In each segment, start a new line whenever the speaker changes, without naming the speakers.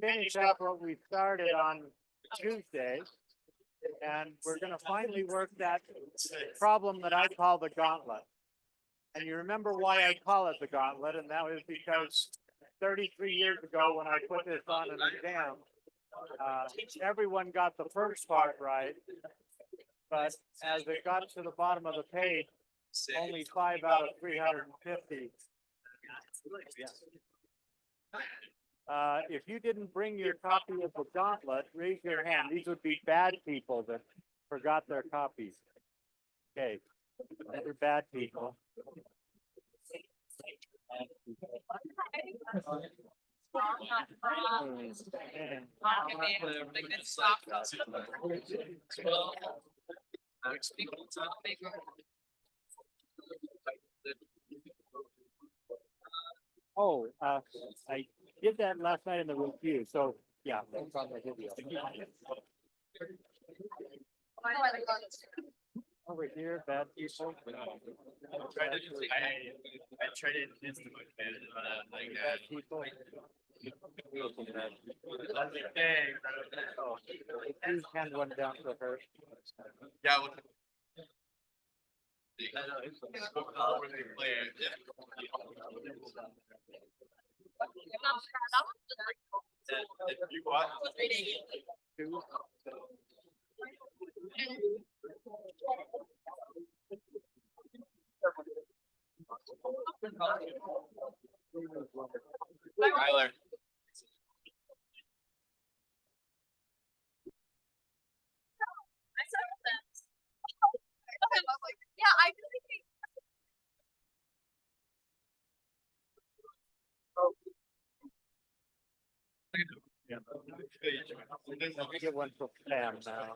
finish up what we started on Tuesday. And we're going to finally work that problem that I call the gauntlet. And you remember why I call it the gauntlet, and that was because 33 years ago when I put this on an exam, everyone got the first part right, but as it got to the bottom of the page, only 5 out of 350. If you didn't bring your copy of the gauntlet, raise your hand. These would be bad people that forgot their copies. Okay, they're bad people. Oh, I did that last night in the review, so yeah, no problem. I did the over here, bad people.
I tried it instantly,
Bad people. Oh, please hand one down to her.
Yeah, well, where they play it. If you want.
Two.
Tyler.
Yeah, I really think.
Get one for Pam now.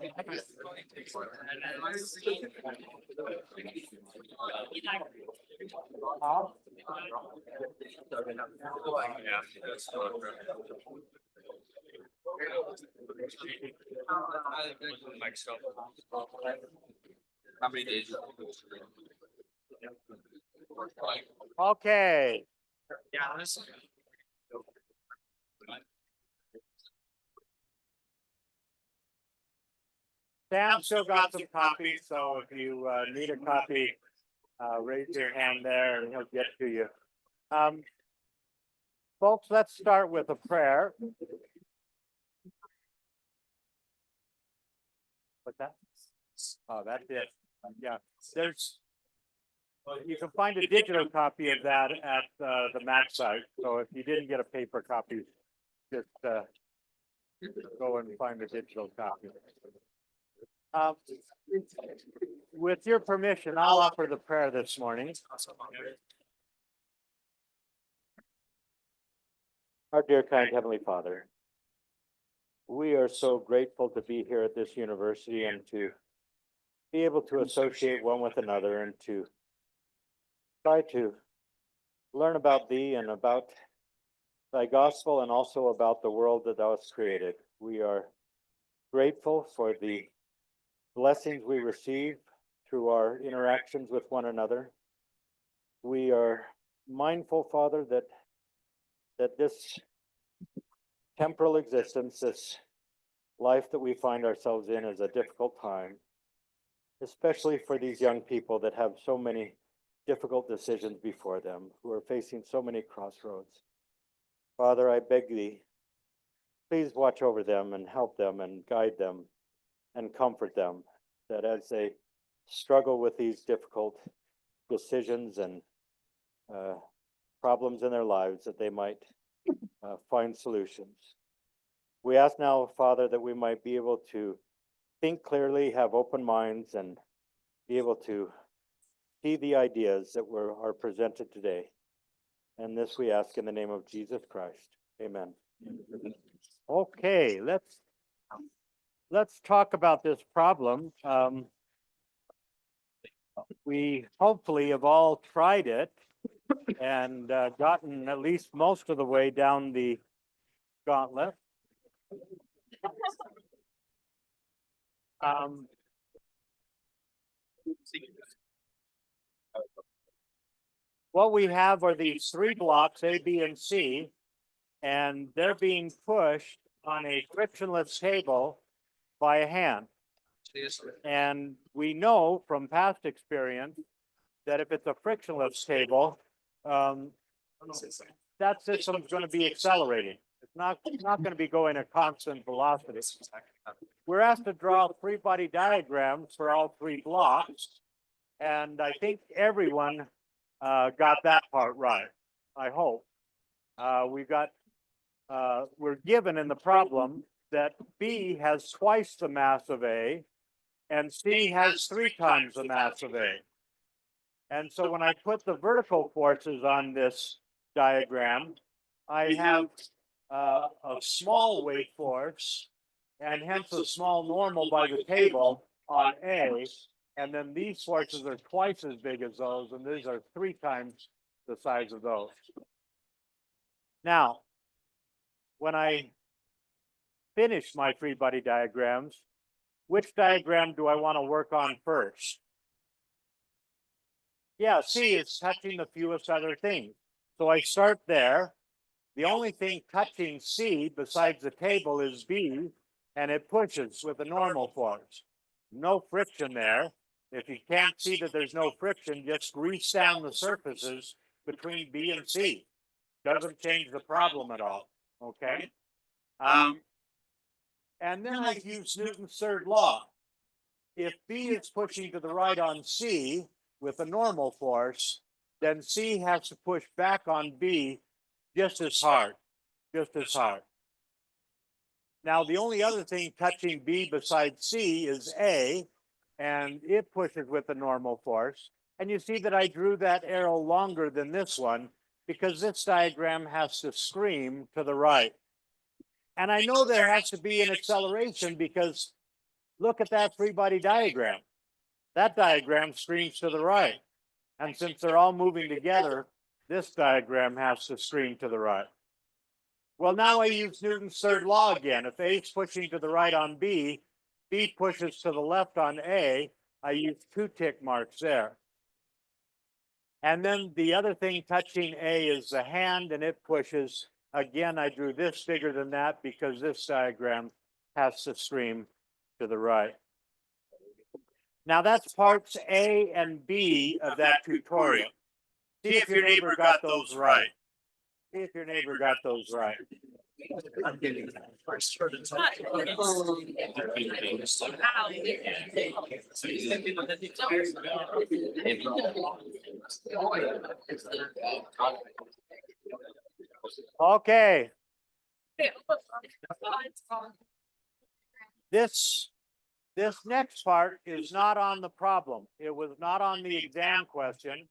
How many days?
Okay.
Yeah, this.
Sam still got some copies, so if you need a copy, raise your hand there and he'll get to you. Folks, let's start with a prayer. What's that? Oh, that's it. Yeah, there's. You can find a digital copy of that at the Mac site. So if you didn't get a paper copy, just go and find a digital copy. With your permission, I'll offer the prayer this morning. Our dear kind Heavenly Father, we are so grateful to be here at this university and to be able to associate one with another and to try to learn about Thee and about Thy gospel and also about the world that Thou hast created. We are grateful for the blessings we receive through our interactions with one another. We are mindful, Father, that this temporal existence, this life that we find ourselves in is a difficult time, especially for these young people that have so many difficult decisions before them, who are facing so many crossroads. Father, I beg Thee, please watch over them and help them and guide them and comfort them, that as they struggle with these difficult decisions and problems in their lives, that they might find solutions. We ask now, Father, that we might be able to think clearly, have open minds, and be able to see the ideas that are presented today. And this we ask in the name of Jesus Christ. Amen. Okay, let's talk about this problem. We hopefully have all tried it and gotten at least most of the way down the gauntlet. What we have are these three blocks, A, B, and C. and they're being pushed on a frictionless table by a hand. And we know from past experience that if it's a frictionless table, that system's going to be accelerating. It's not going to be going at constant velocity. We're asked to draw free body diagrams for all three blocks. And I think everyone got that part right. I hope. We're given in the problem that B has twice the mass of A and C has 3 times the mass of A. And so when I put the vertical forces on this diagram, I have a small weight force and hence a small normal by the table on A. And then these forces are twice as big as those, and these are 3 times the size of those. Now, when I finish my free body diagrams, which diagram do I want to work on first? Yeah, C is touching the fewest other things. So I start there. The only thing touching C besides the table is B, and it pushes with a normal force. No friction there. If you can't see that there's no friction, just grease down the surfaces between B and C. Doesn't change the problem at all, okay? And then I use Newton's third law. If B is pushing to the right on C with a normal force, then C has to push back on B just as hard, just as hard. Now, the only other thing touching B besides C is A, and it pushes with a normal force. And you see that I drew that arrow longer than this one because this diagram has to scream to the right. And I know there has to be an acceleration because look at that free body diagram. That diagram screams to the right. And since they're all moving together, this diagram has to scream to the right. Well, now I use Newton's third law again. If A is pushing to the right on B, B pushes to the left on A, I use 2 tick marks there. And then the other thing touching A is the hand, and it pushes. Again, I drew this bigger than that because this diagram has to scream to the right. Now that's parts A and B of that tutorial. See if your neighbor got those right. See if your neighbor got those right.
I'm getting that first.
Okay. This next part is not on the problem. It was not on the exam question,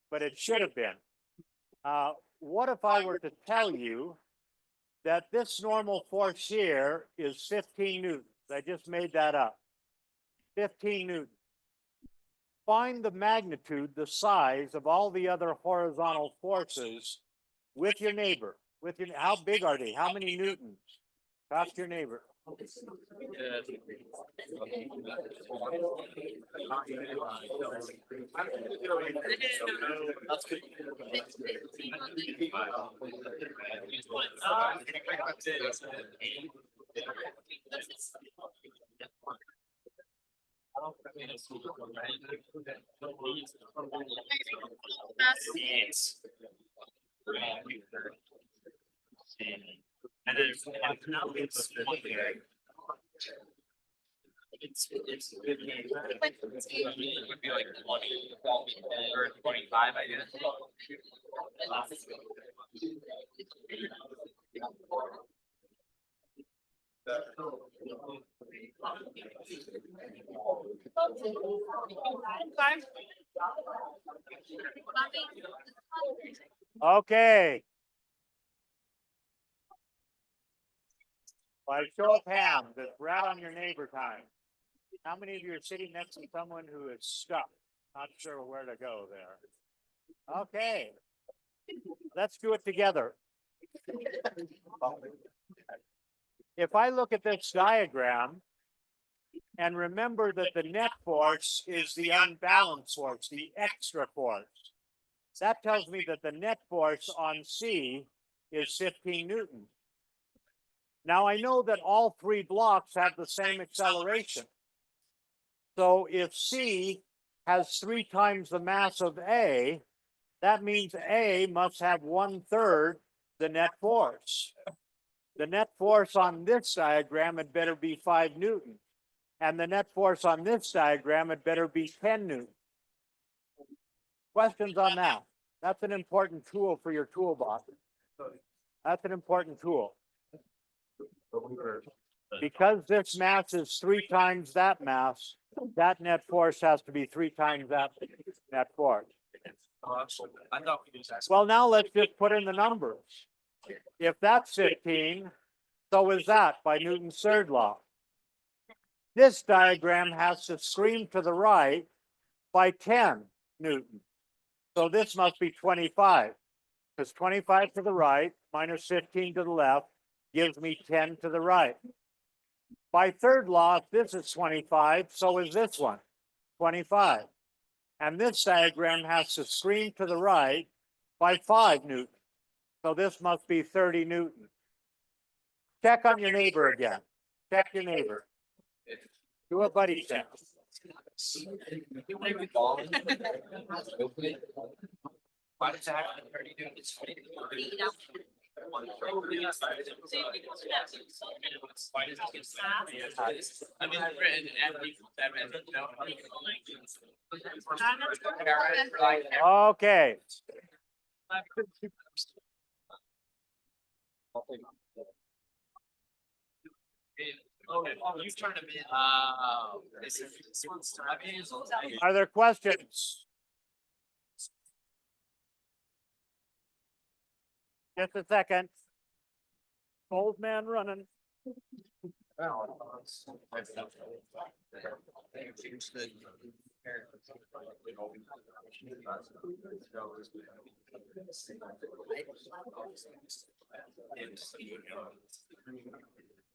but it should have been. What if I were to tell you that this normal force here is 15 newtons? I just made that up. 15 newtons. Find the magnitude, the size of all the other horizontal forces with your neighbor. How big are they? How many newtons? Talk to your neighbor.
And then it's it
would be like 20 or 25, I guess.
Okay. By show of hands, it's right on your neighbor time. How many of you are sitting next to someone who is stuck, not sure where to go there? Okay. Let's do it together. If I look at this diagram and remember that the net force is the unbalanced force, the extra force, that tells me that the net force on C is 15 newtons. Now I know that all three blocks have the same acceleration. So if C has 3 times the mass of A, that means A must have 1/3 the net force. The net force on this diagram had better be 5 newtons. And the net force on this diagram had better be 10 newtons. Questions on that? That's an important tool for your toolbox. That's an important tool. Because this mass is 3 times that mass, that net force has to be 3 times that net force.
I thought we just asked.
Well, now let's just put in the numbers. If that's 15, so is that by Newton's third law. This diagram has to scream to the right by 10 newtons. So this must be 25, because 25 to the right minus 15 to the left gives me 10 to the right. By third law, if this is 25, so is this one, 25. And this diagram has to scream to the right by 5 newtons. So this must be 30 newtons. Check on your neighbor again. Check your neighbor. Do a buddy check.
Why does it have to be 30 newtons? Why does it get I mean,
Okay.
You turned them in. This one's.
Are there questions? Just a second. Old man running.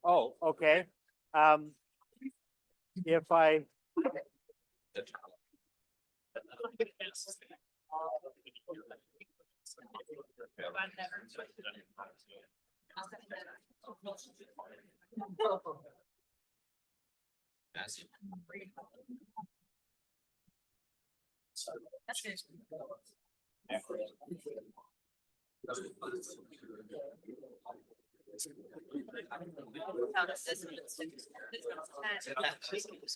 Oh, okay. If I.
Just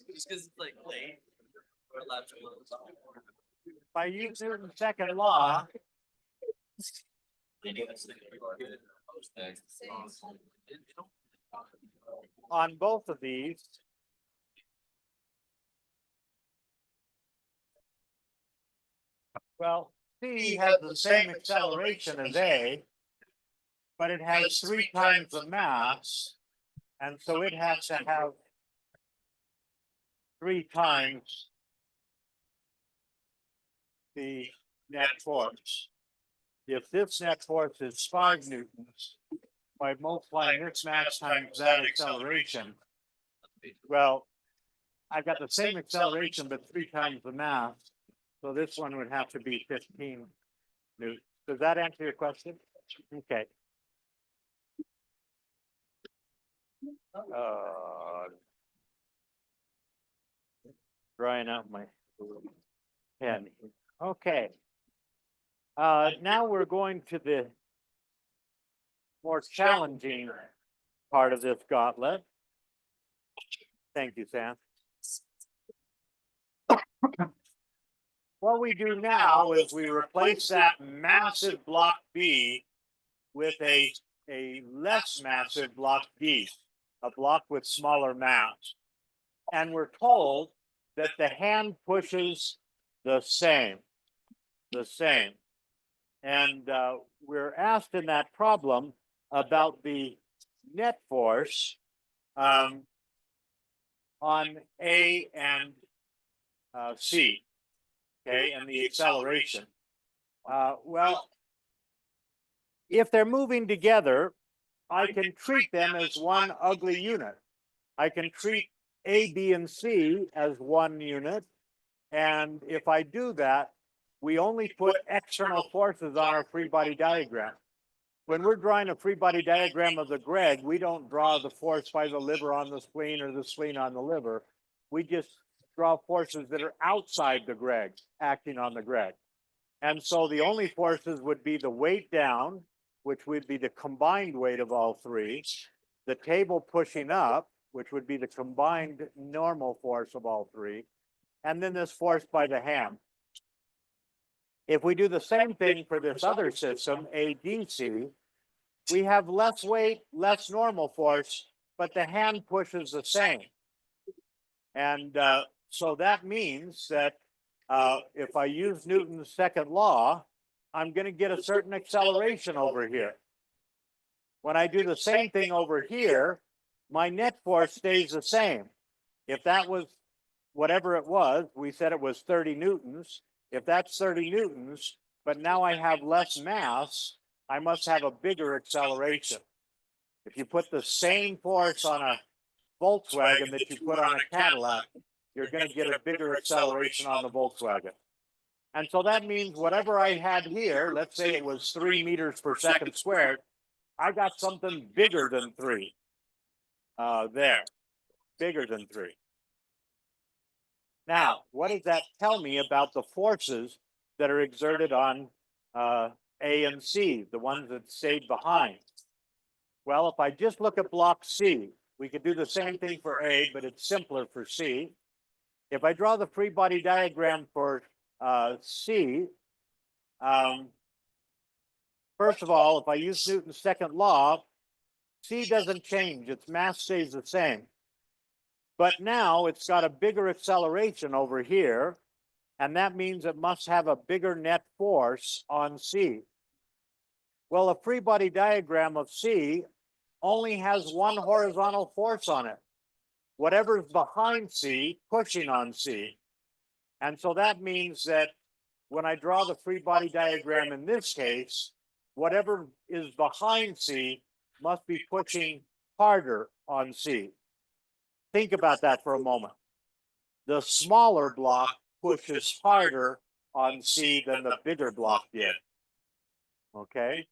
because it's like late. We're allowed to close.
If I use Newton's second law, on both of these, well, C has the same acceleration as A, but it has 3 times the mass, and so it has to have 3 times the net force. If this net force is 5 newtons, by multiplying this mass times that acceleration, well, I've got the same acceleration, but 3 times the mass. So this one would have to be 15 newtons. Does that answer your question? Okay. Drying out my pen. Okay. Now we're going to the more challenging part of this gauntlet. Thank you, Sam. What we do now is we replace that massive block B with a less massive block D, a block with smaller mass. And we're told that the hand pushes the same. And we're asked in that problem about the net force on A and C, okay, and the acceleration. Well, if they're moving together, I can treat them as one ugly unit. I can treat A, B, and C as one unit. And if I do that, we only put external forces on our free body diagram. when we're drawing a free body diagram of the Greg, we don't draw the force by the liver on the spleen or the spleen on the liver. We just draw forces that are outside the Greg, acting on the Greg. And so the only forces would be the weight down, which would be the combined weight of all three, the table pushing up, which would be the combined normal force of all three, and then this force by the hand. If we do the same thing for this other system, ADC, we have less weight, less normal force, but the hand pushes the same. And so that means that if I use Newton's second law, I'm going to get a certain acceleration over here. When I do the same thing over here, my net force stays the same. If that was whatever it was, we said it was 30 newtons. If that's 30 newtons, but now I have less mass, I must have a bigger acceleration. If you put the same force on a Volkswagen that you put on a Cadillac, you're going to get a bigger acceleration on the Volkswagen. And so that means whatever I had here, let's say it was 3 meters per second squared, I got something bigger than 3 there, bigger than 3. Now, what does that tell me about the forces that are exerted on A and C, the ones that stayed behind? Well, if I just look at block C, we could do the same thing for A, but it's simpler for C. If I draw the free body diagram for C, first of all, if I use Newton's second law, C doesn't change, its mass stays the same. But now it's got a bigger acceleration over here, and that means it must have a bigger net force on C. Well, a free body diagram of C only has one horizontal force on it, whatever's behind C pushing on C. And so that means that when I draw the free body diagram in this case, whatever is behind C must be pushing harder on C. Think about that for a moment. The smaller block pushes harder on C than the bigger block did. Okay?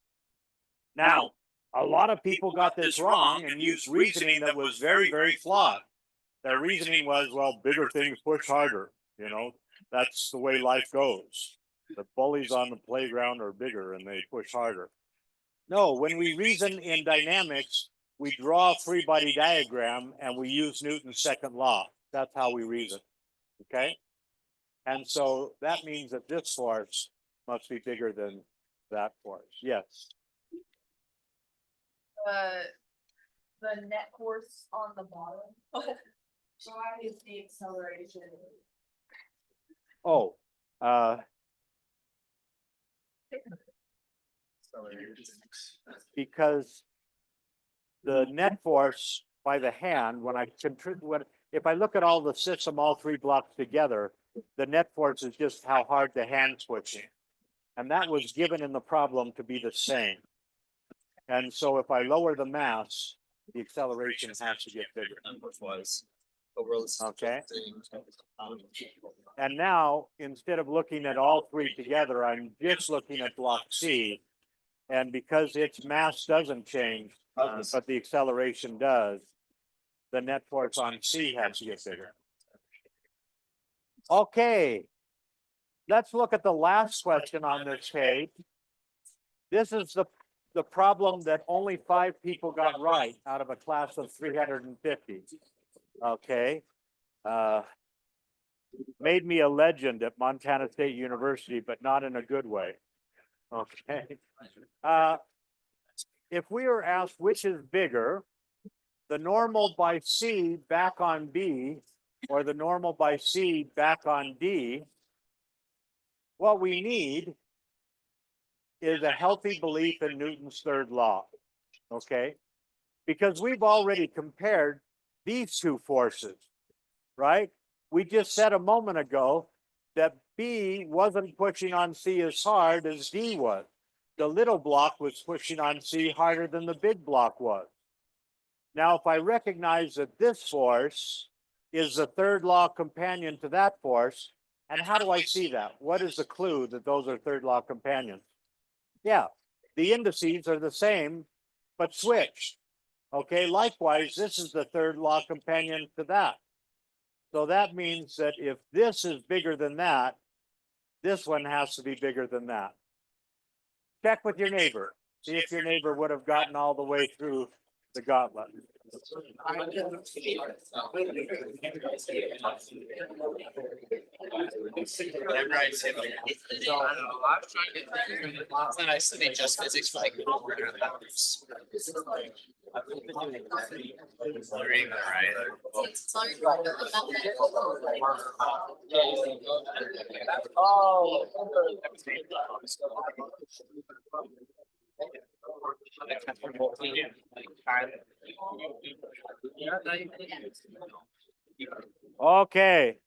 Now, a lot of people got this wrong and used reasoning that was very, very flawed. Their reasoning was, well, bigger things push harder. You know, that's the way life goes. The bullies on the playground are bigger and they push harder. No, when we reason in dynamics, we draw a free body diagram and we use Newton's second law. That's how we reason. Okay? And so that means that this force must be bigger than that force. Yes.
The net force on the bottom. Why is the acceleration?
Oh, because the net force by the hand, when I contribute, if I look at all the system, all 3 blocks together, the net force is just how hard the hand's pushing. And that was given in the problem to be the same. And so if I lower the mass, the acceleration has to get bigger. Okay. And now, instead of looking at all 3 together, I'm just looking at block C. And because its mass doesn't change, but the acceleration does, the net force on C has to get bigger. Okay. Let's look at the last question on this page. This is the problem that only 5 people got right out of a class of 350. Okay. Made me a legend at Montana State University, but not in a good way. Okay. If we were asked which is bigger, the normal by C back on B, or the normal by C back on D, what we need is a healthy belief in Newton's third law, okay? Because we've already compared these 2 forces, right? We just said a moment ago that B wasn't pushing on C as hard as D was. The little block was pushing on C harder than the big block was. Now, if I recognize that this force is the third law companion to that force, and how do I see that? What is the clue that those are third law companions? Yeah, the indices are the same, but switched. Okay, likewise, this is the third law companion to that. So that means that if this is bigger than that, this one has to be bigger than that. Check with your neighbor. See if your neighbor would have gotten all the way through the gauntlet.
Whenever I say like, so I don't know, I was trying to get, last night I studied just physics for like 400 hours. Learning, right? Oh.
Okay,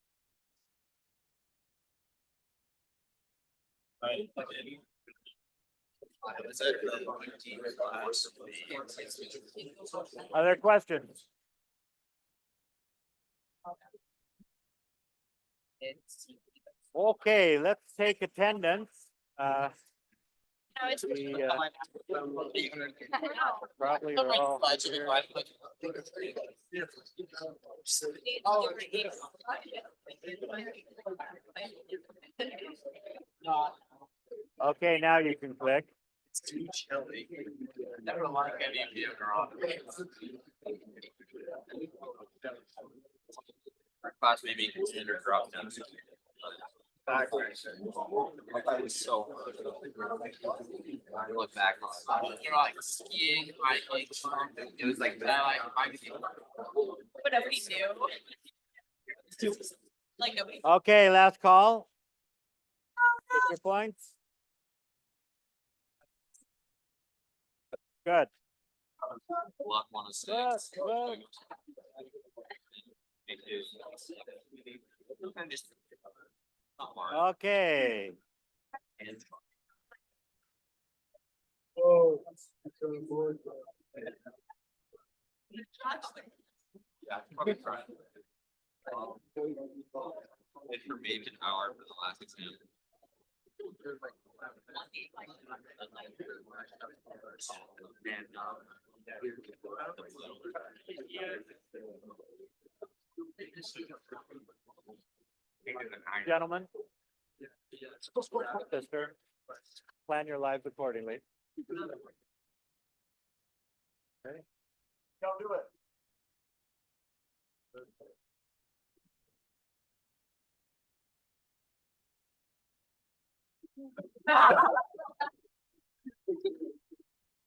other questions? Okay, let's take attendance. We, probably are all here. Okay, now you can click.
It's too chilly. Never like any of you are on. Our class may be considered drop down. I was so. I look back, you know, like skiing, hiking, it was like that, I.
But nobody knew. Like nobody.
Okay, last call. Your points? Good.
Luck wanna say.
Good.
Not hard.
Okay,
And- Yeah, probably try. It for maybe an hour for the last exam. And,
gentlemen. Sister, plan your lives accordingly. Okay. Don't do it.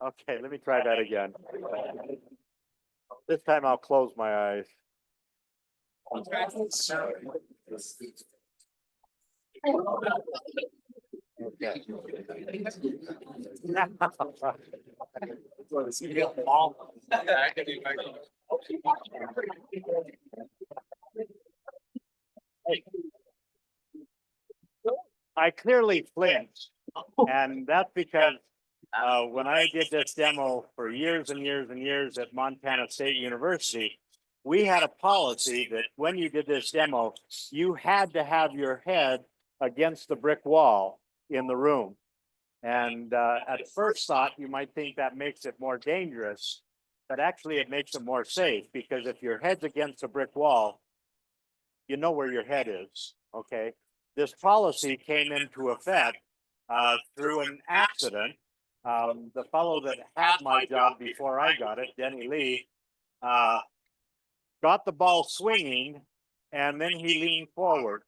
Okay, let me try that again. This time I'll close my eyes. Okay. I clearly flinched, and that's because when I did this demo for years and years and years at Montana State University, we had a policy that when you did this demo, you had to have your head against the brick wall in the room. And at first thought, you might think that makes it more dangerous, but actually it makes it more safe, because if your head's against a brick wall, you know where your head is, okay? This policy came into effect through an accident. The fellow that had my job before I got it, Denny Lee, got the ball swinging, and then he leaned forward.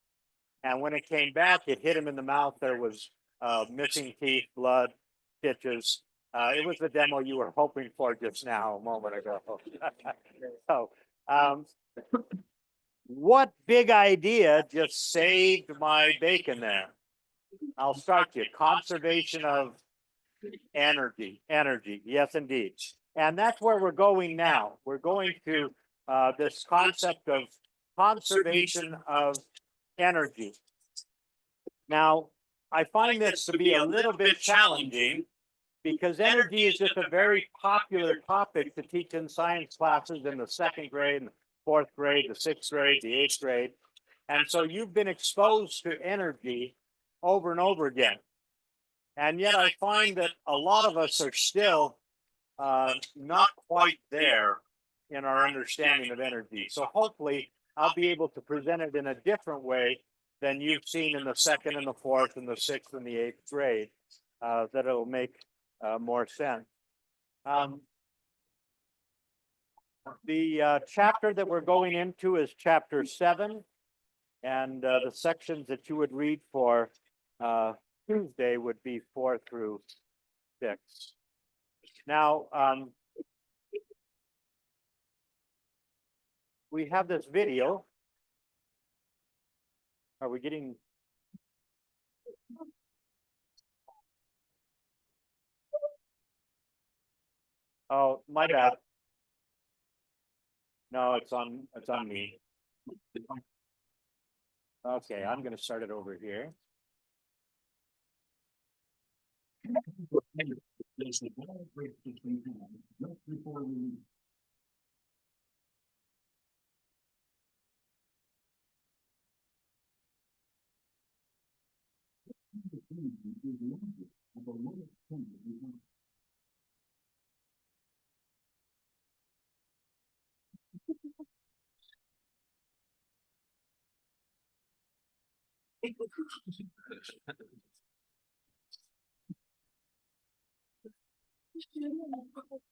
And when it came back, it hit him in the mouth. There was missing teeth, blood, stitches. It was the demo you were hoping for just now, a moment ago. So, what big idea just saved my bacon there? I'll start you. Conservation of energy, yes, indeed. And that's where we're going now. We're going to this concept of conservation of energy. Now, I find this to be a little bit challenging because energy is just a very popular topic to teach in science classes in the second grade, and the fourth grade, the sixth grade, the eighth grade. And so you've been exposed to energy over and over again. And yet I find that a lot of us are still not quite there in our understanding of energy. So hopefully I'll be able to present it in a different way than you've seen in the second and the fourth and the sixth and the eighth grade, that it'll make more sense. The chapter that we're going into is chapter 7, and the sections that you would read for Tuesday would be 4 through 6. Now, we have this video. Are we getting? Oh, my bad. No, it's on me. Okay, I'm gonna start it over here.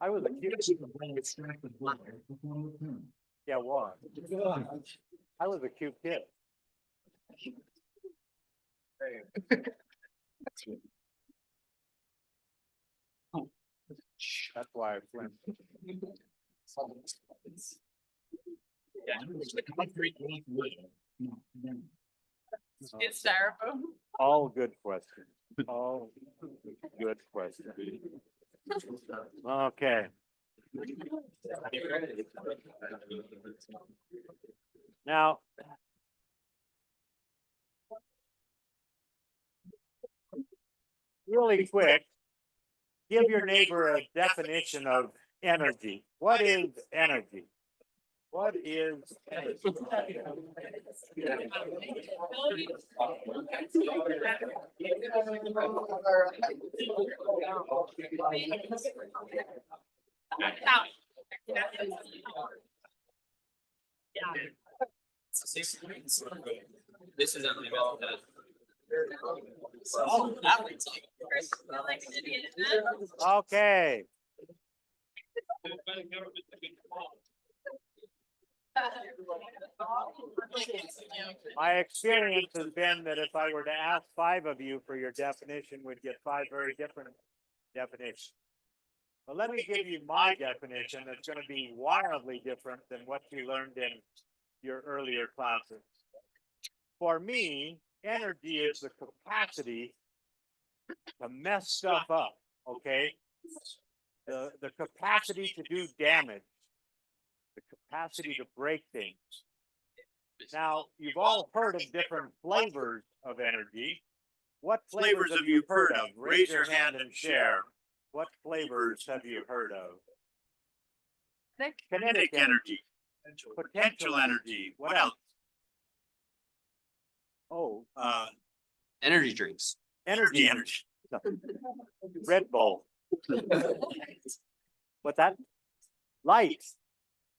I was a cute. Yeah, what? I was a cute kid. That's why I went.
It's styrofoam.
All good questions. All good questions. Okay. Now, really quick, give your neighbor a definition of energy. What is energy? What is energy?
This is only about that. Oh, that one's
Okay. My experience has been that if I were to ask 5 of you for your definition, we'd get 5 very different definitions. But let me give you my definition that's going to be wildly different than what you learned in your earlier classes. For me, energy is the capacity to mess stuff up, okay? The capacity to do damage, the capacity to break things. Now, you've all heard of different flavors of energy. What flavors have you heard of? Raise your hand and share. What flavors have you heard of? Kinetic energy, potential energy. What else? Oh,
energy drinks.
energy. Red Bull. What's that? Light.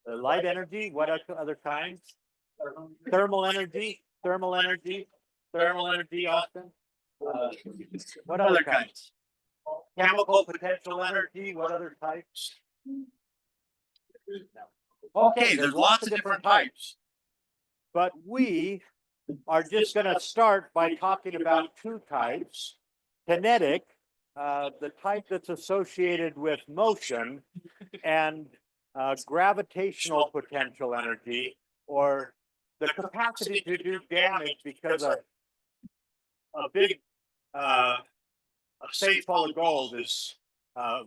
Light energy. What other kinds? Thermal energy. Thermal energy. Thermal energy. Austin. What other kinds? Chemical potential energy. What other types? Okay, there's lots of different types. But we are just going to start by talking about 2 types. Kinetic, the type that's associated with motion, and gravitational potential energy, or the capacity to do damage because a big a safe full of gold is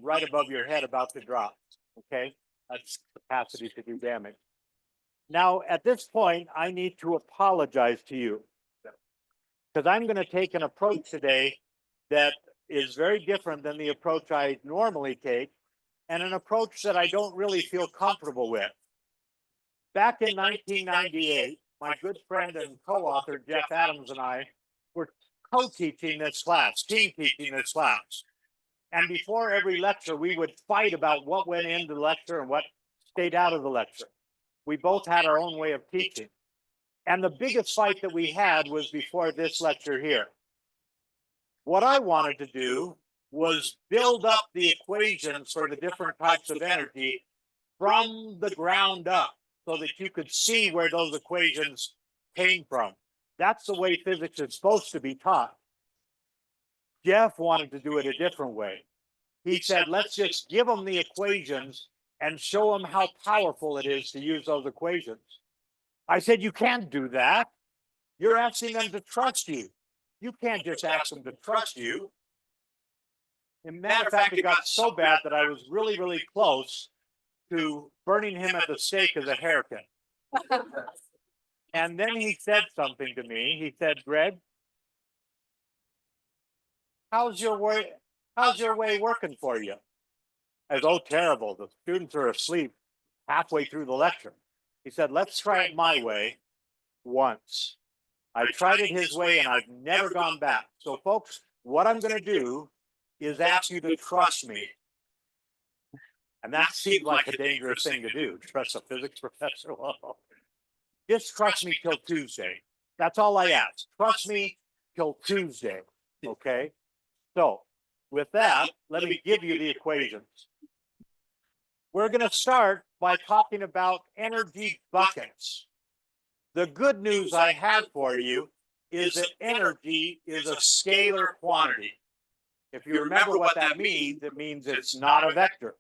right above your head about to drop. Okay, that's capacity to do damage. Now, at this point, I need to apologize to you because I'm going to take an approach today that is very different than the approach I normally take, and an approach that I don't really feel comfortable with. Back in 1998, my good friend and co-author Jeff Adams and I were co-teaching this class, team teaching this class. And before every lecture, we would fight about what went into the lecture and what stayed out of the lecture. We both had our own way of teaching. And the biggest fight that we had was before this lecture here. What I wanted to do was build up the equations for the different types of energy from the ground up so that you could see where those equations came from. That's the way physics is supposed to be taught. Jeff wanted to do it a different way. He said, let's just give them the equations and show them how powerful it is to use those equations. I said, you can't do that. You're asking them to trust you. You can't just ask them to trust you. As a matter of fact, it got so bad that I was really, really close to burning him at the stake as a haircut. And then he said something to me. He said, Greg, how's your way working for you? I said, oh, terrible. The students are asleep halfway through the lecture. He said, let's try it my way once. I tried it his way and I've never gone back. So folks, what I'm going to do is ask you to trust me. And that seemed like a dangerous thing to do, trust a physics professor. Well, just trust me till Tuesday. That's all I ask. Trust me till Tuesday. Okay? So with that, let me give you the equations. We're going to start by talking about energy buckets. The good news I have for you is that energy is a scalar quantity. If you remember what that means, it means it's not a vector.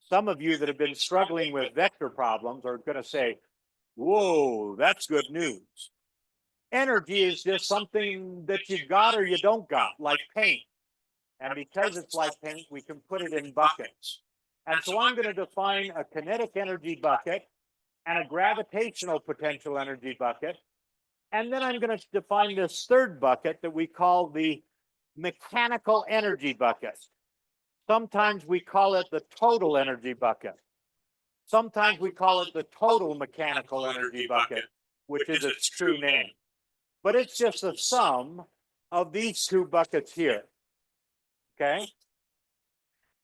Some of you that have been struggling with vector problems are going to say, whoa, that's good news. Energy is just something that you got or you don't got, like paint. And because it's like paint, we can put it in buckets. And so I'm going to define a kinetic energy bucket and a gravitational potential energy bucket. And then I'm going to define this third bucket that we call the mechanical energy bucket. Sometimes we call it the total energy bucket. Sometimes we call it the total mechanical energy bucket, which is its true name. But it's just the sum of these two buckets here. Okay?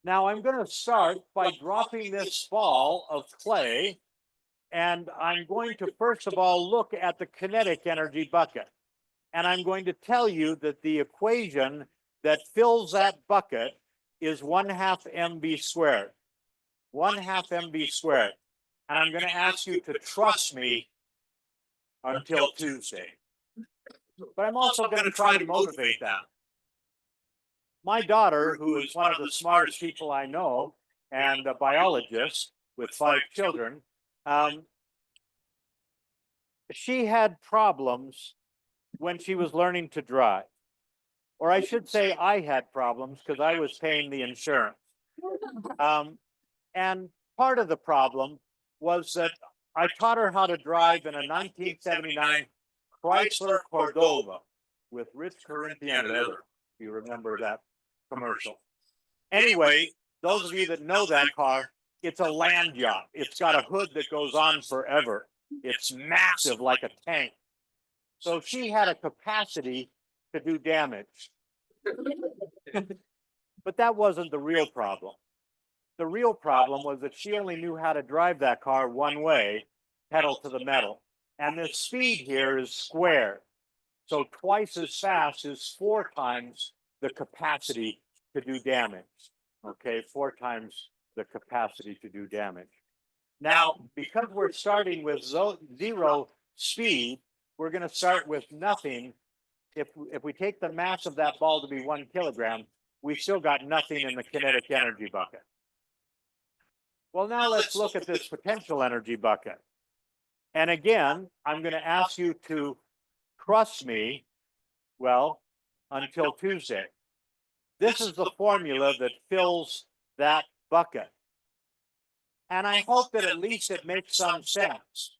Now I'm going to start by dropping this ball of clay, and I'm going to first of all look at the kinetic energy bucket. And I'm going to tell you that the equation that fills that bucket is 1/2 mv squared. 1/2 mv squared. And I'm going to ask you to trust me until Tuesday. But I'm also going to try to motivate that. My daughter, who is one of the smartest people I know, and a biologist with 5 children, she had problems when she was learning to drive. Or I should say I had problems because I was paying the insurance. And part of the problem was that I taught her how to drive in a 1979 Chrysler Cordova with rich Corinthian leather. If you remember that commercial. Anyway, those of you that know that car, it's a land yacht. It's got a hood that goes on forever. It's massive like a tank. So she had a capacity to do damage. But that wasn't the real problem. The real problem was that she only knew how to drive that car one way, pedal to the metal. And the speed here is squared. So twice as fast is 4 times the capacity to do damage. Okay, 4 times the capacity to do damage. Now, because we're starting with 0 speed, we're going to start with nothing. If we take the mass of that ball to be 1 kilogram, we've still got nothing in the kinetic energy bucket. Well, now let's look at this potential energy bucket. And again, I'm going to ask you to trust me, well, until Tuesday. This is the formula that fills that bucket. And I hope that at least it makes some sense.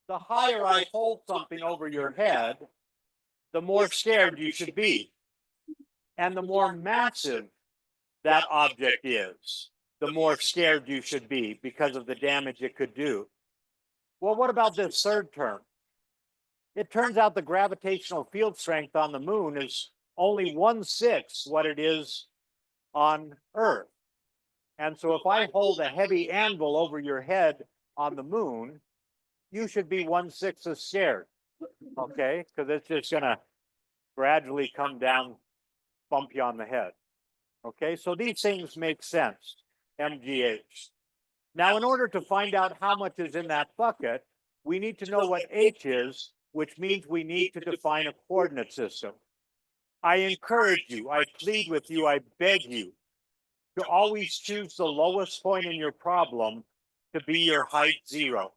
The higher I hold something over your head, the more scared you should be. And the more massive that object is, the more scared you should be because of the damage it could do. Well, what about this third term? It turns out the gravitational field strength on the moon is only 1/6 what it is on Earth. And so if I hold a heavy anvil over your head on the moon, you should be 1/6 as scared, okay? Because it's just gonna gradually come down, bump you on the head. Okay, so these things make sense, MGH. Now, in order to find out how much is in that bucket, we need to know what H is, which means we need to define a coordinate system. I encourage you, I plead with you, I beg you to always choose the lowest point in your problem to be your height 0.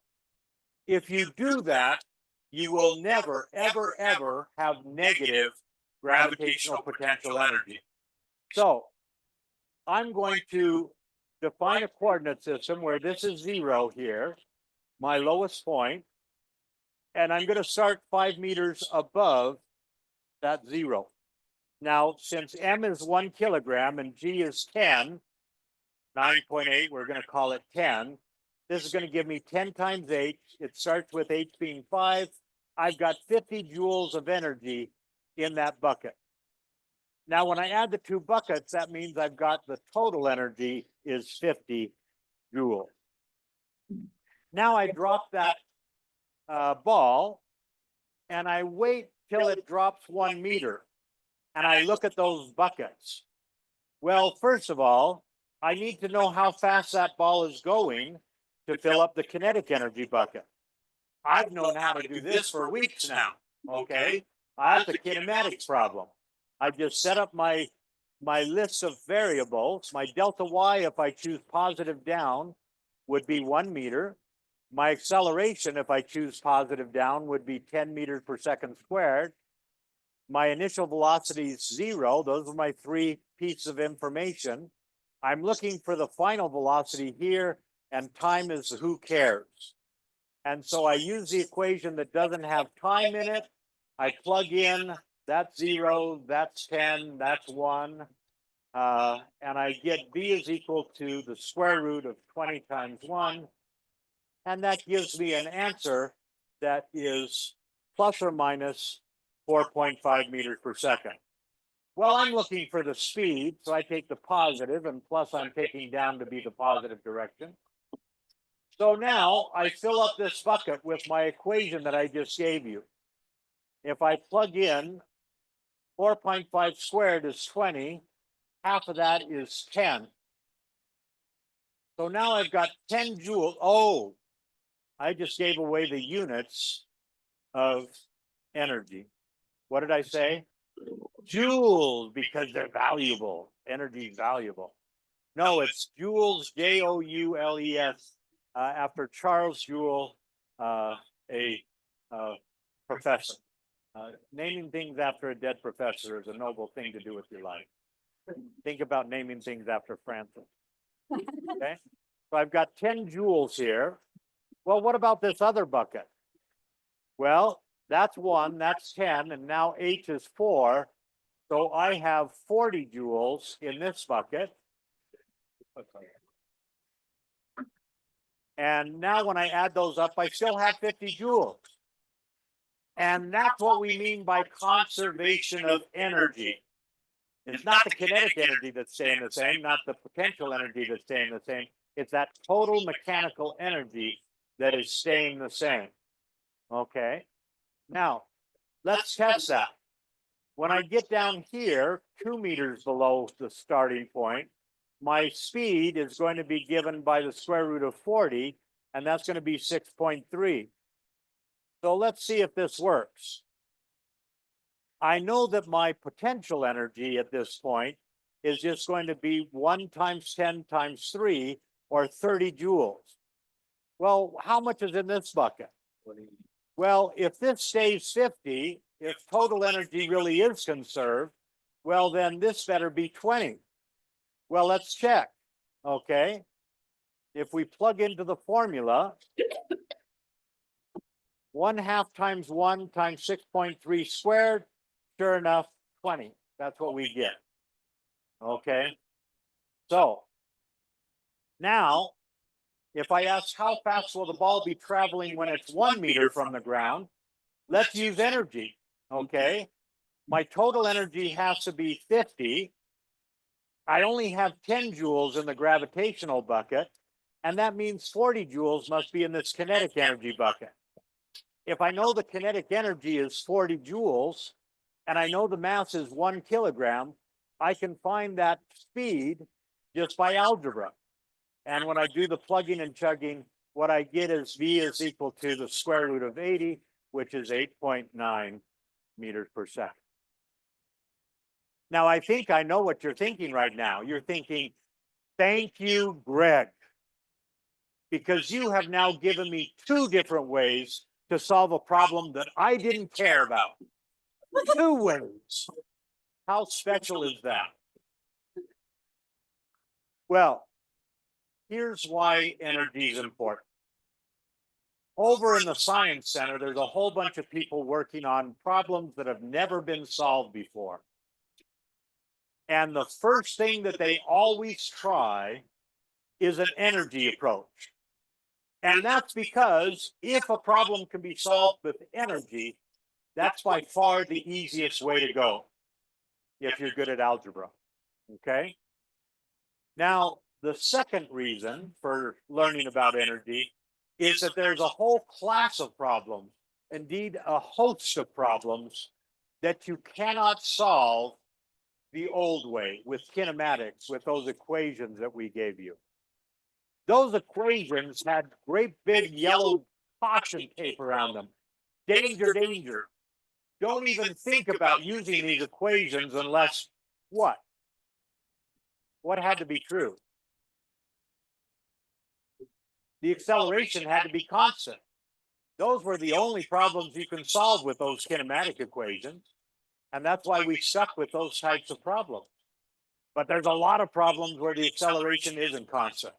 If you do that, you will never, ever, ever have negative gravitational potential energy. So I'm going to define a coordinate system where this is 0 here, my lowest point, and I'm going to start 5 meters above that 0. Now, since M is 1 kilogram and G is 10, 9.8, we're going to call it 10. This is going to give me 10 times H. It starts with H being 5. I've got 50 joules of energy in that bucket. Now, when I add the two buckets, that means I've got the total energy is 50 joules. Now I drop that ball and I wait till it drops 1 meter and I look at those buckets. Well, first of all, I need to know how fast that ball is going to fill up the kinetic energy bucket. I've known how to do this for weeks now, okay? That's a kinematics problem. I just set up my list of variables. My delta y, if I choose positive down, would be 1 meter. My acceleration, if I choose positive down, would be 10 meters per second squared. My initial velocity is 0. Those are my 3 pieces of information. I'm looking for the final velocity here, and time is who cares. And so I use the equation that doesn't have time in it. I plug in, that's 0, that's 10, that's 1. And I get V is equal to the square root of 20 times 1. And that gives me an answer that is plus or minus 4.5 meters per second. Well, I'm looking for the speed, so I take the positive, and plus I'm taking down to be the positive direction. So now I fill up this bucket with my equation that I just gave you. If I plug in 4.5 squared is 20, half of that is 10. So now I've got 10 joules. Oh, I just gave away the units of energy. What did I say? Joules, because they're valuable. Energy is valuable. No, it's joules, Joules, after Charles Joule, a professor. Naming things after a dead professor is a noble thing to do with your life. Think about naming things after Francis. Okay, so I've got 10 joules here. Well, what about this other bucket? Well, that's 1, that's 10, and now H is 4. So I have 40 joules in this bucket. And now when I add those up, I still have 50 joules. And that's what we mean by conservation of energy. It's not the kinetic energy that's staying the same, not the potential energy that's staying the same. It's that total mechanical energy that is staying the same. Okay. Now, let's test that. When I get down here, 2 meters below the starting point, my speed is going to be given by the square root of 40, and that's going to be 6.3. So let's see if this works. I know that my potential energy at this point is just going to be 1 times 10 times 3, or 30 joules. Well, how much is in this bucket? Well, if this stays 50, if total energy really is conserved, well, then this better be 20. Well, let's check, okay? If we plug into the formula, 1/2 times 1 times 6.3 squared, sure enough, 20. That's what we get, okay? So now, if I ask how fast will the ball be traveling when it's 1 meter from the ground, let's use energy, okay? My total energy has to be 50. I only have 10 joules in the gravitational bucket, and that means 40 joules must be in this kinetic energy bucket. If I know the kinetic energy is 40 joules, and I know the mass is 1 kilogram, I can find that speed just by algebra. And when I do the plugging and chugging, what I get is V is equal to the square root of 80, which is 8.9 meters per second. Now, I think I know what you're thinking right now. You're thinking, thank you, Greg, because you have now given me 2 different ways to solve a problem that I didn't care about. 2 ways. How special is that? Well, here's why energy is important. Over in the Science Center, there's a whole bunch of people working on problems that have never been solved before. And the first thing that they always try is an energy approach. And that's because if a problem can be solved with energy, that's by far the easiest way to go if you're good at algebra. Okay? Now, the second reason for learning about energy is that there's a whole class of problems, indeed a host of problems, that you cannot solve the old way with kinematics, with those equations that we gave you. Those equations had great big yellow caution tape around them. Danger, danger. Don't even think about using these equations unless what? What had to be true? The acceleration had to be constant. Those were the only problems you can solve with those kinematic equations. And that's why we stuck with those types of problems. But there's a lot of problems where the acceleration isn't constant.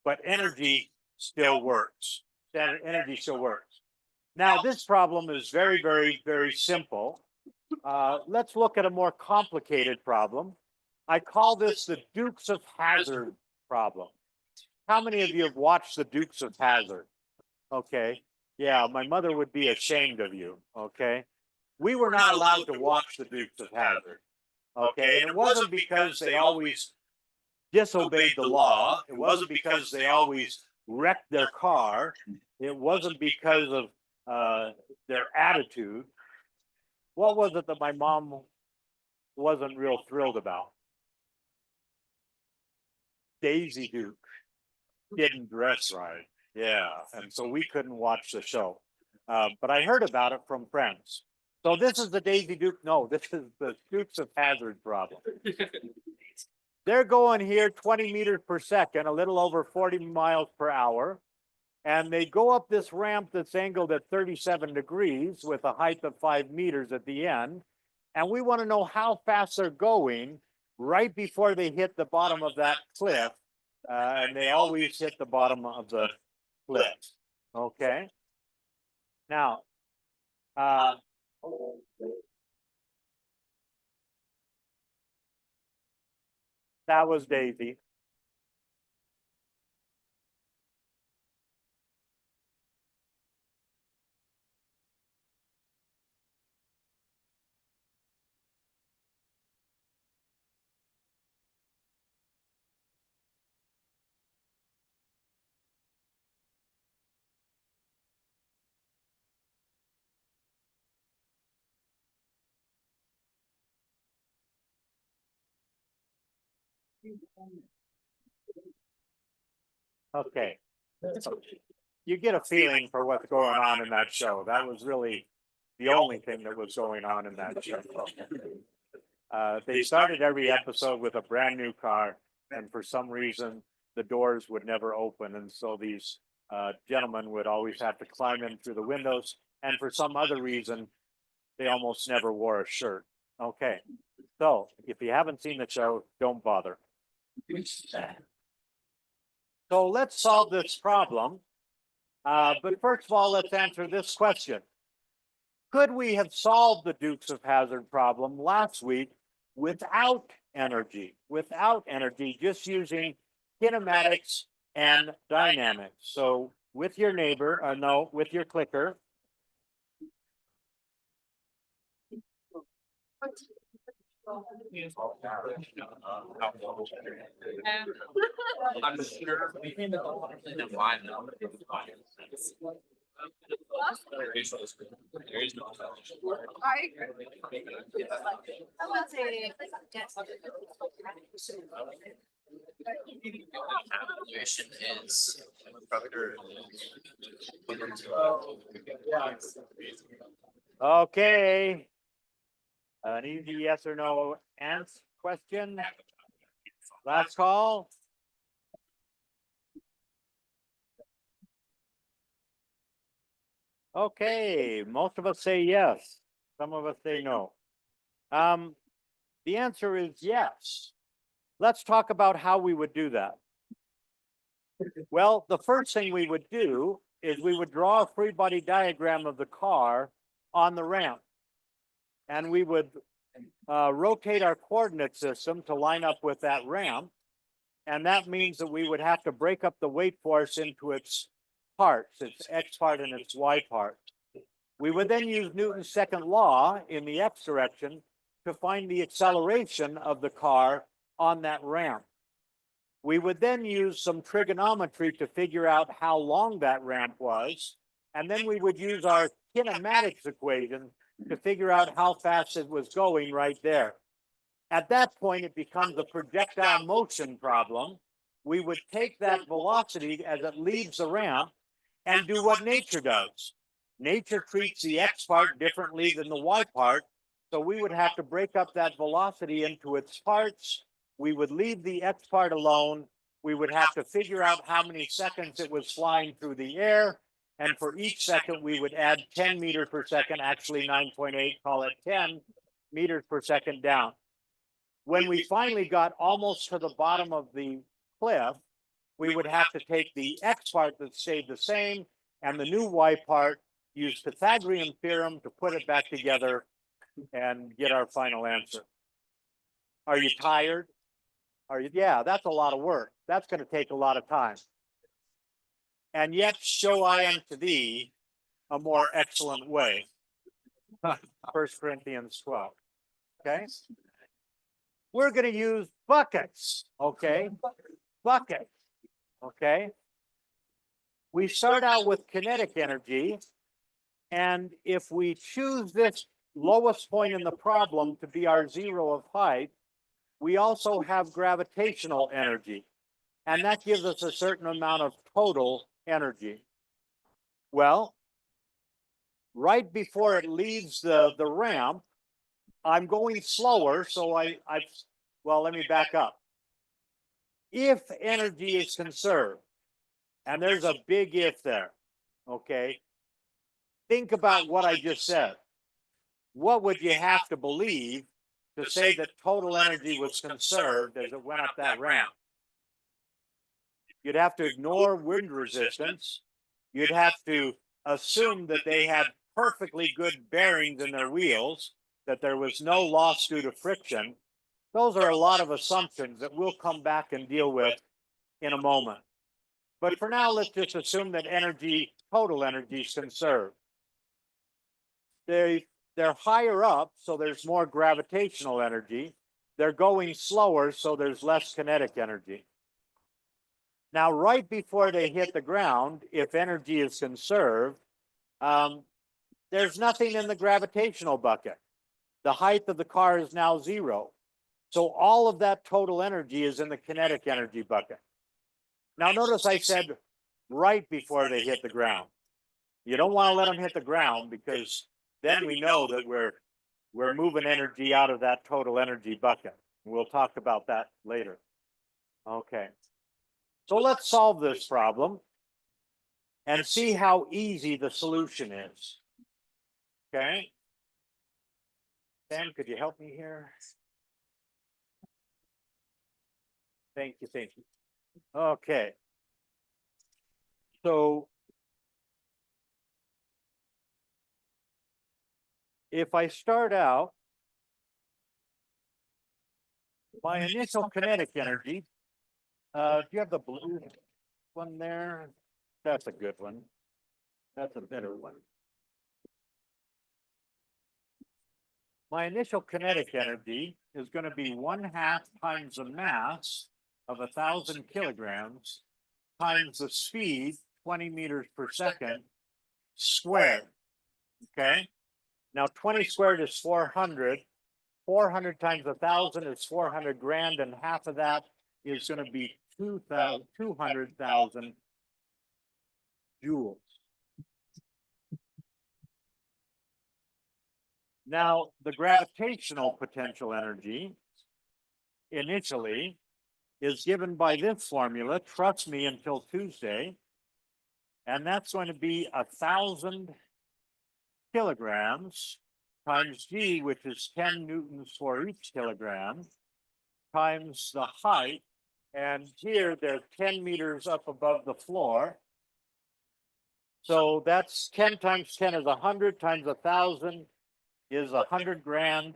But energy still works. Energy still works. Now, this problem is very, very, very simple. Let's look at a more complicated problem. I call this the Dukes of Hazzard problem. How many of you have watched the Dukes of Hazzard? Okay. Yeah, my mother would be ashamed of you. Okay. We were not allowed to watch the Dukes of Hazzard. Okay. And it wasn't because they always disobeyed the law. It wasn't because they always wrecked their car. It wasn't because of their attitude. What was it that my mom wasn't real thrilled about? Daisy Duke didn't dress right. Yeah. And so we couldn't watch the show. But I heard about it from friends. So this is the Daisy Duke. No, this is the Dukes of Hazzard problem. They're going here 20 meters per second, a little over 40 miles per hour. And they go up this ramp that's angled at 37 degrees with a height of 5 meters at the end. And we want to know how fast they're going right before they hit the bottom of that cliff. And they always hit the bottom of the cliff. Okay. Now, that was Daisy. Okay. You get a feeling for what's going on in that show. That was really the only thing that was going on in that show. They started every episode with a brand new car, and for some reason, the doors would never open. And so these gentlemen would always have to climb in through the windows. And for some other reason, they almost never wore a shirt. Okay. So if you haven't seen the show, don't bother. So let's solve this problem. But first of all, let's answer this question. Could we have solved the Dukes of Hazzard problem last week without energy, just using kinematics and dynamics? So with your neighbor, with your clicker,
I'm sure. Why not? There is no.
I would say.
Evaluation is.
Okay. An easy yes or no answer question. Last call. Okay, most of us say yes. Some of us say no. The answer is yes. Let's talk about how we would do that. Well, the first thing we would do is we would draw a free body diagram of the car on the ramp. And we would rotate our coordinate system to line up with that ramp. And that means that we would have to break up the weight force into its parts, its x part and its y part. We would then use Newton's second law in the x direction to find the acceleration of the car on that ramp. We would then use some trigonometry to figure out how long that ramp was. And then we would use our kinematics equation to figure out how fast it was going right there. At that point, it becomes a projectile motion problem. We would take that velocity as it leaves the ramp and do what nature does. Nature treats the x part differently than the y part. So we would have to break up that velocity into its parts. We would leave the x part alone. We would have to figure out how many seconds it was flying through the air. And for each second, we would add 10 meters per second, actually 9.8, call it 10 meters per second down. When we finally got almost to the bottom of the cliff, we would have to take the x part that stayed the same and the new y part, use Pythagorean theorem to put it back together and get our final answer. Are you tired? Yeah, that's a lot of work. That's going to take a lot of time. And yet show I unto thee a more excellent way. 1 Corinthians 12. Okay. We're going to use buckets. Okay. Bucket. Okay. We start out with kinetic energy. And if we choose this lowest point in the problem to be our zero of height, we also have gravitational energy. And that gives us a certain amount of total energy. Well, right before it leaves the ramp, I'm going slower, so well, let me back up. If energy is conserved, and there's a big if there, okay, think about what I just said. What would you have to believe to say that total energy was conserved as it went up that ramp? You'd have to ignore wind resistance. You'd have to assume that they had perfectly good bearings in their wheels, that there was no loss due to friction. Those are a lot of assumptions that we'll come back and deal with in a moment. But for now, let's just assume that energy, total energy, is conserved. They're higher up, so there's more gravitational energy. They're going slower, so there's less kinetic energy. Now, right before they hit the ground, if energy is conserved, there's nothing in the gravitational bucket. The height of the car is now zero. So all of that total energy is in the kinetic energy bucket. Now, notice I said right before they hit the ground. You don't want to let them hit the ground because then we know that we're moving energy out of that total energy bucket. We'll talk about that later. Okay. So let's solve this problem and see how easy the solution is. Okay. Sam, could you help me here? Thank you, thank you. Okay. So if I start out, my initial kinetic energy, do you have the blue one there? That's a good one. That's a better one. my initial kinetic energy is going to be 1/2 times the mass of 1,000 kilograms times the speed, 20 meters per second, squared. Okay? Now 20 squared is 400. 400 times 1,000 is 400 grand, and half of that is going to be 200,000 joules. Now, the gravitational potential energy initially is given by this formula, trust me until Tuesday, and that's going to be 1,000 kilograms times G, which is 10 newtons for each kilogram, times the height, and here they're 10 meters up above the floor. So that's 10 times 10 is 100 times 1,000 is 100 grand.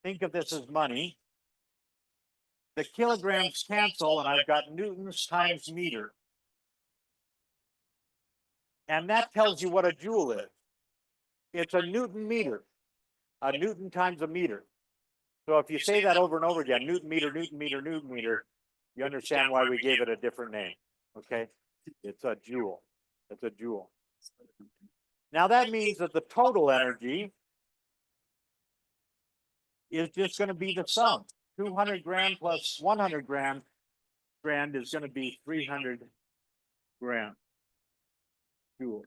Think of this as money. The kilograms cancel, and I've got newtons times meter. And that tells you what a joule is. It's a Newton meter. A Newton times a meter. So if you say that over and over again, Newton meter, Newton meter, Newton meter, you understand why we gave it a different name. Okay? It's a joule. It's a joule. Now that means that the total energy is just going to be the sum. 200 grand plus 100 grand is going to be 300 grand joule.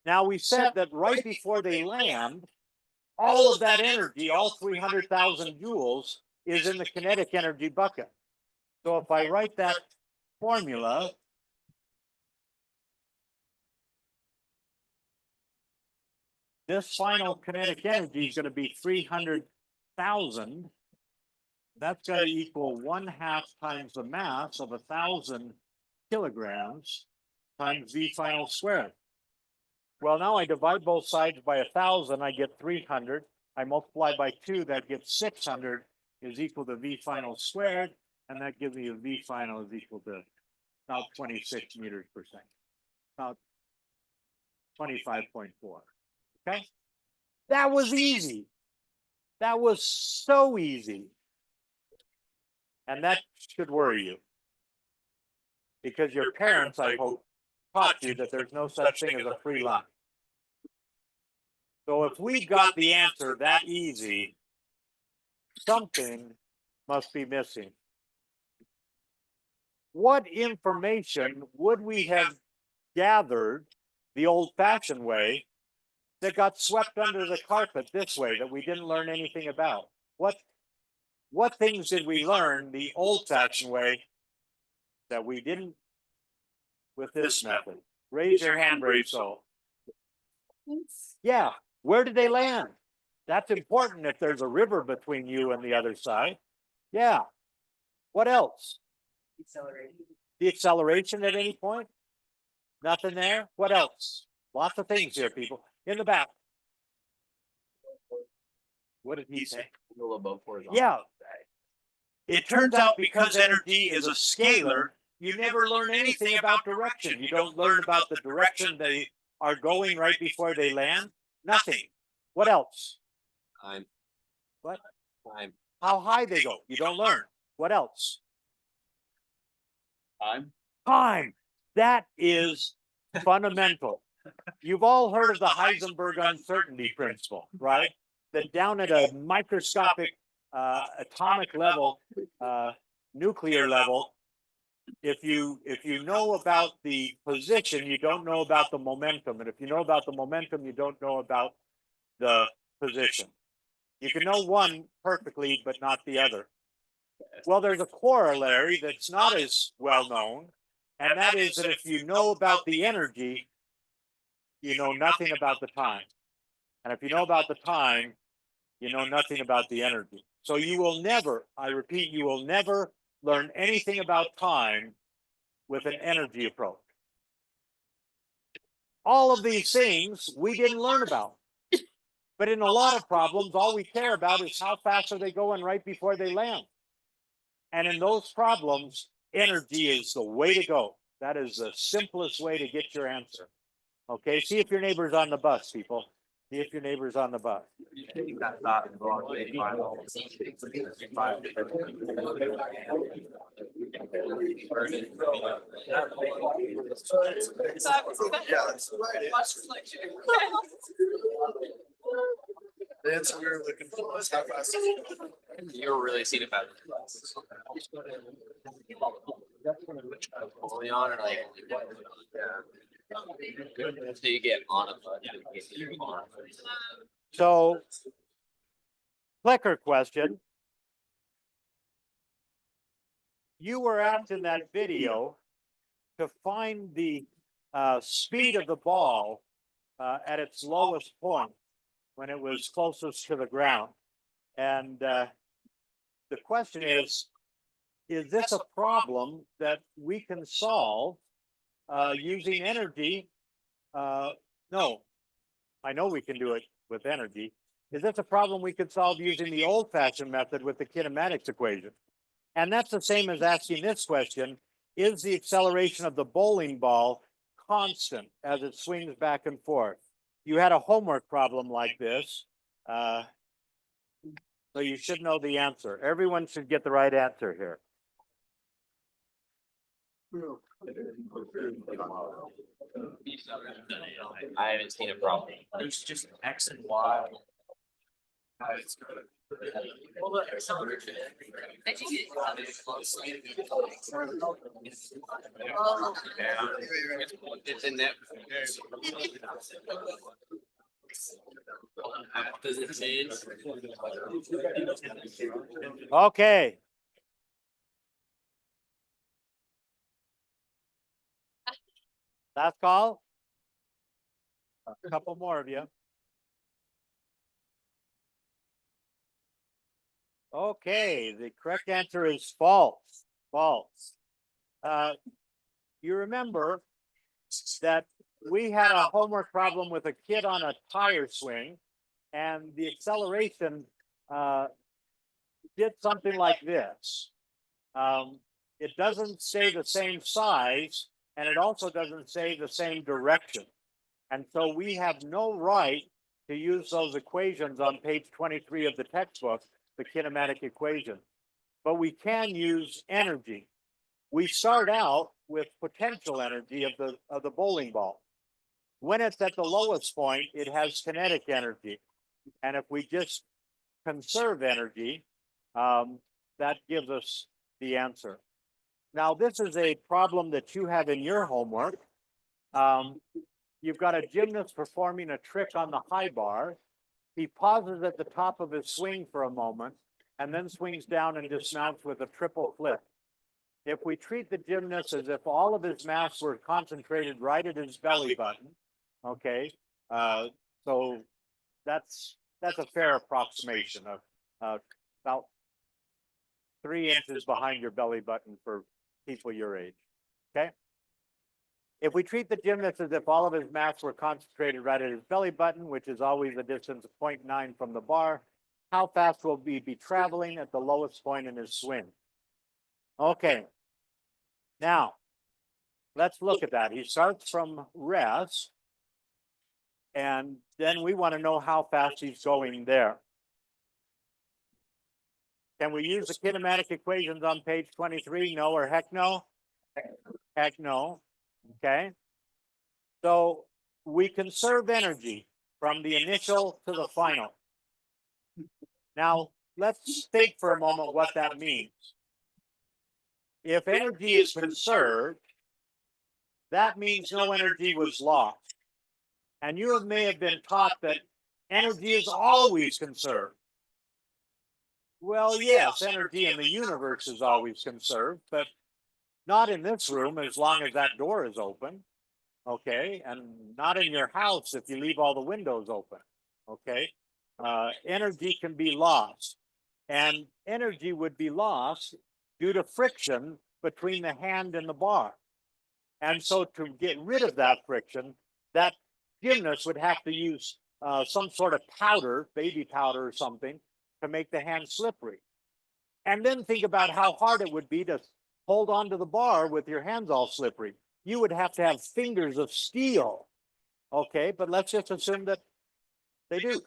Now we said that right before they land, all of that energy, all 300,000 joules, is in the kinetic energy bucket. So if I write that formula, this final kinetic energy is going to be 300,000. That's going to equal 1/2 times the mass of 1,000 kilograms times V final squared. Well, now I divide both sides by 1,000, I get 300. I multiply by 2, that gets 600 is equal to V final squared, and that gives me a V final is equal to about 26 meters per second, about 25.4. Okay, that was easy. That was so easy, and that should worry you, because your parents, I hope, taught you that there's no such thing as a free lunch. So if we got the answer that easy, something must be missing. What information would we have gathered the old-fashioned way that got swept under the carpet this way that we didn't learn anything about? What things did we learn the old-fashioned way that we didn't with this method? Raise your hand, brave soul. Yeah, where did they land? That's important if there's a river between you and the other side. Yeah. What else?
Accelerating.
The acceleration at any point? Nothing there? What else? Lots of things here, people. In the back. What did he say?
A little above horizontal.
Yeah. It turns out because energy is a scalar, you never learn anything about direction. You don't learn about the direction they are going right before they land. Nothing. What else?
Time.
What?
Time.
How high they go. You don't learn. What else?
Time.
Time. That is fundamental. You've all heard of the Heisenberg uncertainty principle, right? That down at a microscopic atomic level, nuclear level, if you know about the position, you don't know about the momentum, and if you know about the momentum, you don't know about the position. You can know one perfectly, but not the other. Well, there's a corollary that's not as well known, and that is that if you know about the energy, you know nothing about the time. And if you know about the time, you know nothing about the energy. So you will never, I repeat, you will never learn anything about time with an energy approach. All of these things we didn't learn about. But in a lot of problems, all we care about is how fast are they going right before they land. And in those problems, energy is the way to go. That is the simplest way to get your answer. Okay, see if your neighbor's on the bus, people. See if your neighbor's on the bus.
That's what we're looking for. Is how fast.
You're really seeing about. Only on or like. So you get on a budget.
So clicker question. You were asked in that video to find the speed of the ball at its lowest point when it was closest to the ground. And the question is this a problem that we can solve using energy? No, I know we can do it with energy. Is this a problem we could solve using the old-fashioned method with the kinematics equation? And that's the same as asking this question: is the acceleration of the bowling ball constant as it swings back and forth? You had a homework problem like this, so you should know the answer. Everyone should get the right answer here.
I haven't seen a problem.
There's just X and Y. It's good.
It's in that. Does it change?
Okay. Last call. A couple more of you. Okay, the correct answer is false. False. You remember that we had a homework problem with a kid on a tire swing, and the acceleration did something like this. It doesn't say the same size, and it also doesn't say the same direction. And so we have no right to use those equations on page 23 of the textbook, the kinematic equation. But we can use energy. We start out with potential energy of the bowling ball. When it's at the lowest point, it has kinetic energy. And if we just conserve energy, that gives us the answer. Now, this is a problem that you have in your homework. You've got a gymnast performing a trick on the high bar. He pauses at the top of his swing for a moment and then swings down and dismounts with a triple flip. If we treat the gymnast as if all of his mass were concentrated right at his belly button, okay, so that's a fair approximation of about 3 inches behind your belly button for people your age, okay? If we treat the gymnast as if all of his mass were concentrated right at his belly button, which is always a distance of 0.9 from the bar, how fast will he be traveling at the lowest point in his swing? Okay. Now, let's look at that. He starts from rest, and then we want to know how fast he's going there. Can we use the kinematic equations on page 23? No or heck no? Heck no. Okay. So we conserve energy from the initial to the final. Now, let's think for a moment what that means. If energy is conserved, that means no energy was lost. And you may have been taught that energy is always conserved. Well, yes, energy in the universe is always conserved, but not in this room as long as that door is open, okay? And not in your house if you leave all the windows open, okay? Energy can be lost, and energy would be lost due to friction between the hand and the bar. And so to get rid of that friction, that gymnast would have to use some sort of powder, baby powder or something, to make the hand slippery. And then think about how hard it would be to hold onto the bar with your hands all slippery. You would have to have fingers of steel. Okay, but let's just assume that They do.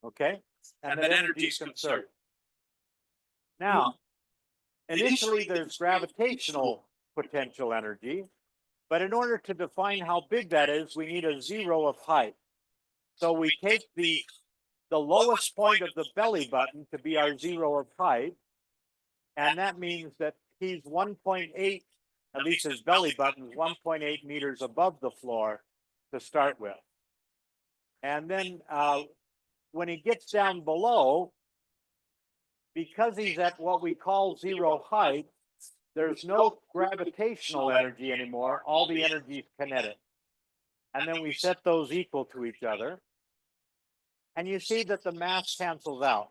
Okay? And that energy is conserved. Now, initially there's gravitational potential energy, but in order to define how big that is, we need a zero of height. So we take the lowest point of the belly button to be our zero of height, and that means that he's 1.8, at least his belly button is 1.8 meters above the floor to start with. And then when he gets down below, because he's at what we call zero height, there's no gravitational energy anymore. All the energy is kinetic. And then we set those equal to each other. And you see that the mass cancels out.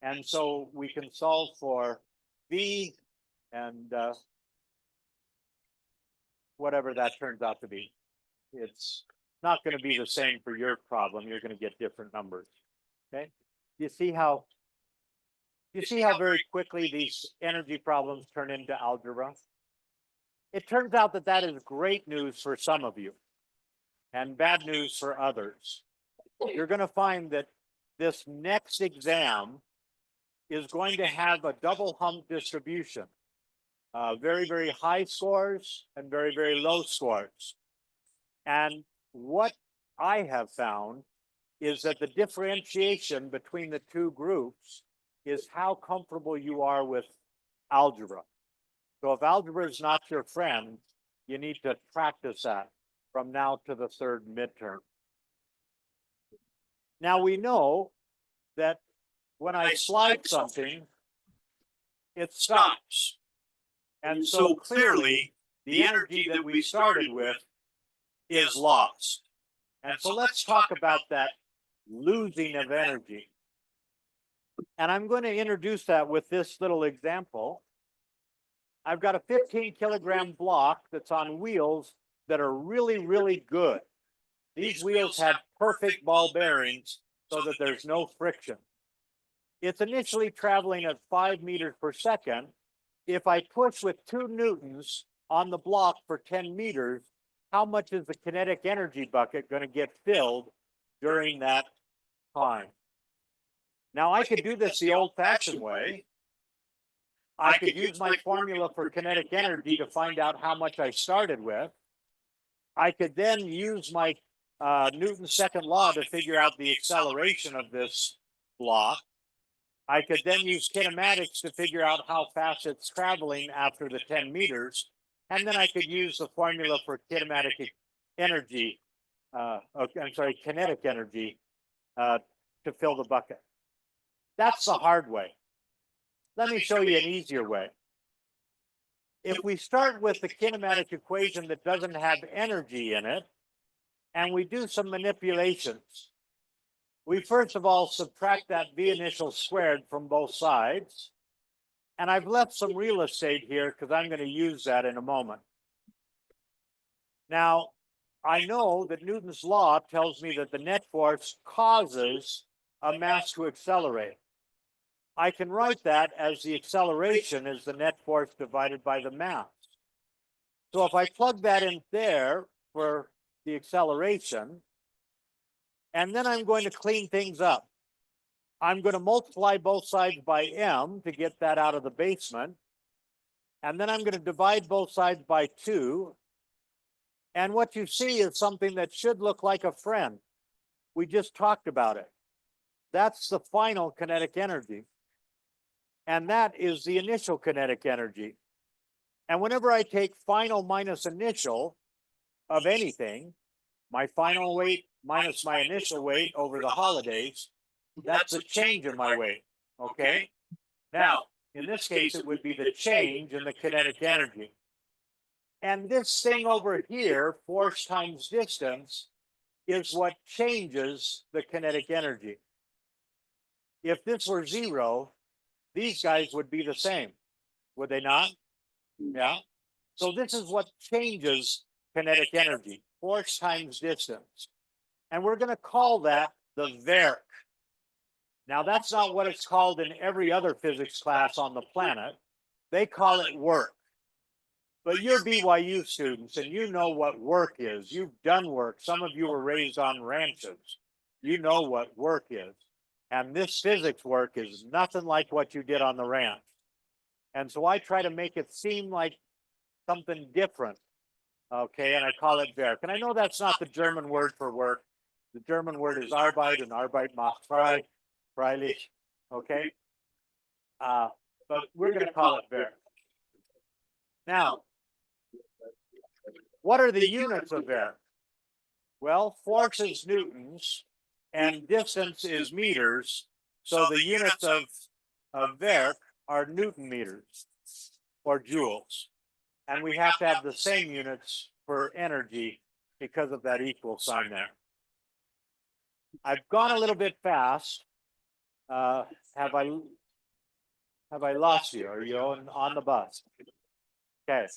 And so we can solve for V and whatever that turns out to be. It's not going to be the same for your problem. You're going to get different numbers. Okay? You see how very quickly these energy problems turn into algebra? It turns out that that is great news for some of you and bad news for others. You're going to find that this next exam is going to have a double hump distribution. Very, very high scores and very, very low scores. And what I have found is that the differentiation between the two groups is how comfortable you are with algebra. So if algebra is not your friend, you need to practice that from now to the third midterm. Now we know that when I slide something, it stops. And so clearly, the energy that we started with is lost. And so let's talk about that losing of energy. And I'm going to introduce that with this little example. I've got a 15 kilogram block that's on wheels that are really, really good. These wheels have perfect ball bearings so that there's no friction. It's initially traveling at 5 meters per second. If I push with 2 newtons on the block for 10 meters, how much is the kinetic energy bucket going to get filled during that time? Now, I could do this the old-fashioned way. I could use my formula for kinetic energy to find out how much I started with. I could then use my Newton's second law to figure out the acceleration of this block. I could then use kinematics to figure out how fast it's traveling after the 10 meters. And then I could use the formula for kinematic energy, kinetic energy to fill the bucket. That's the hard way. Let me show you an easier way. If we start with the kinematic equation that doesn't have energy in it, and we do some manipulations, we first of all subtract that V initial squared from both sides. And I've left some real estate here because I'm going to use that in a moment. Now, I know that Newton's law tells me that the net force causes a mass to accelerate. I can write that as the acceleration is the net force divided by the mass. So if I plug that in there for the acceleration, and then I'm going to clean things up. I'm going to multiply both sides by m to get that out of the basement. And then I'm going to divide both sides by 2. And what you see is something that should look like a friend. We just talked about it. That's the final kinetic energy. And that is the initial kinetic energy. And whenever I take final minus initial of anything, my final weight minus my initial weight over the holidays, that's a change in my weight, okay? Now, in this case, it would be the change in the kinetic energy. And this thing over here, force times distance, is what changes the kinetic energy. If this were 0, these guys would be the same, would they not? Yeah. So this is what changes kinetic energy, force times distance. And we're going to call that the Verk. Now, that's not what it's called in every other physics class on the planet. They call it work. But you're BYU students, and you know what work is. You've done work. Some of you were raised on ranches. you know what work is. And this physics work is nothing like what you did on the ranch. And so I try to make it seem like something different. Okay, and I call it Werk. And I know that's not the German word for work. The German word is Arbeit, and Arbeit macht frei, freilich. Okay? But we're going to call it Werk. Now, what are the units of Werk? Well, force is newtons and distance is meters. So the units of Werk are Newton meters or joules. And we have to have the same units for energy because of that equal sign there. I've gone a little bit fast. Have I lost you? Are you on the bus? Okay.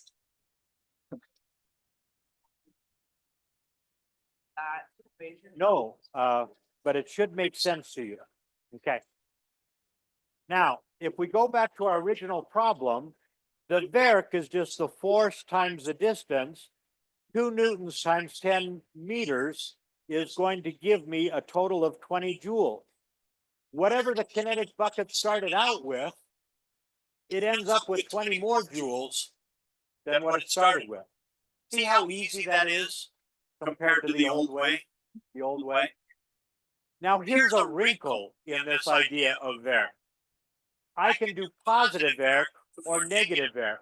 No, but it should make sense to you. Okay. Now, if we go back to our original problem, the Werk is just the force times the distance. 2 newtons times 10 meters is going to give me a total of 20 joules. Whatever the kinetic bucket started out with, it ends up with 20 more joules than what it started with. See how easy that is compared to the old way? The old way. Now here's a wrinkle in this idea of Werk. I can do positive Werk or negative Werk.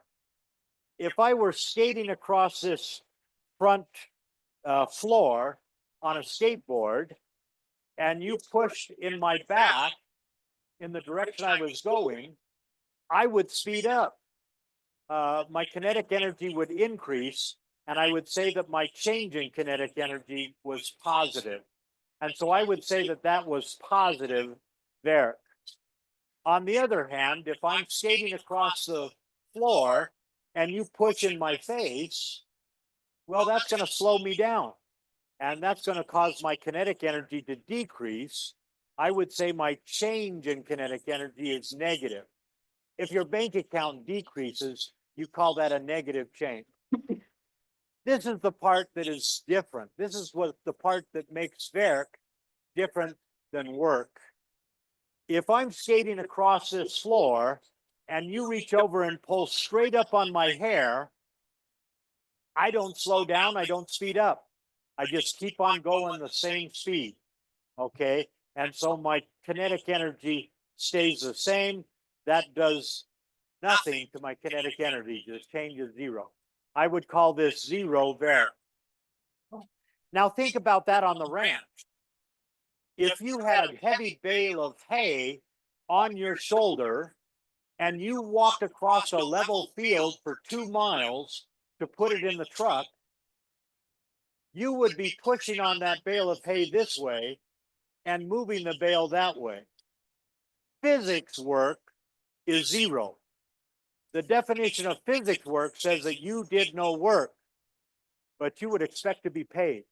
If I were skating across this front floor on a skateboard and you pushed in my back in the direction I was going, I would speed up. My kinetic energy would increase, and I would say that my change in kinetic energy was positive. And so I would say that that was positive there. On the other hand, if I'm skating across the floor and you push in my face, well, that's going to slow me down. And that's going to cause my kinetic energy to decrease. I would say my change in kinetic energy is negative. If your bank account decreases, you call that a negative change. This is the part that is different. This is what the part that makes Werk different than work. If I'm skating across this floor and you reach over and pull straight up on my hair, I don't slow down, I don't speed up. I just keep on going the same speed. Okay. And so my kinetic energy stays the same. That does nothing to my kinetic energy, just changes zero. I would call this zero Werk. Now think about that on the ranch. If you had a heavy bale of hay on your shoulder and you walked across a level field for 2 miles to put it in the truck, you would be pushing on that bale of hay this way and moving the bale that way. Physics work is zero. The definition of physics work says that you did no work, but you would expect to be paid.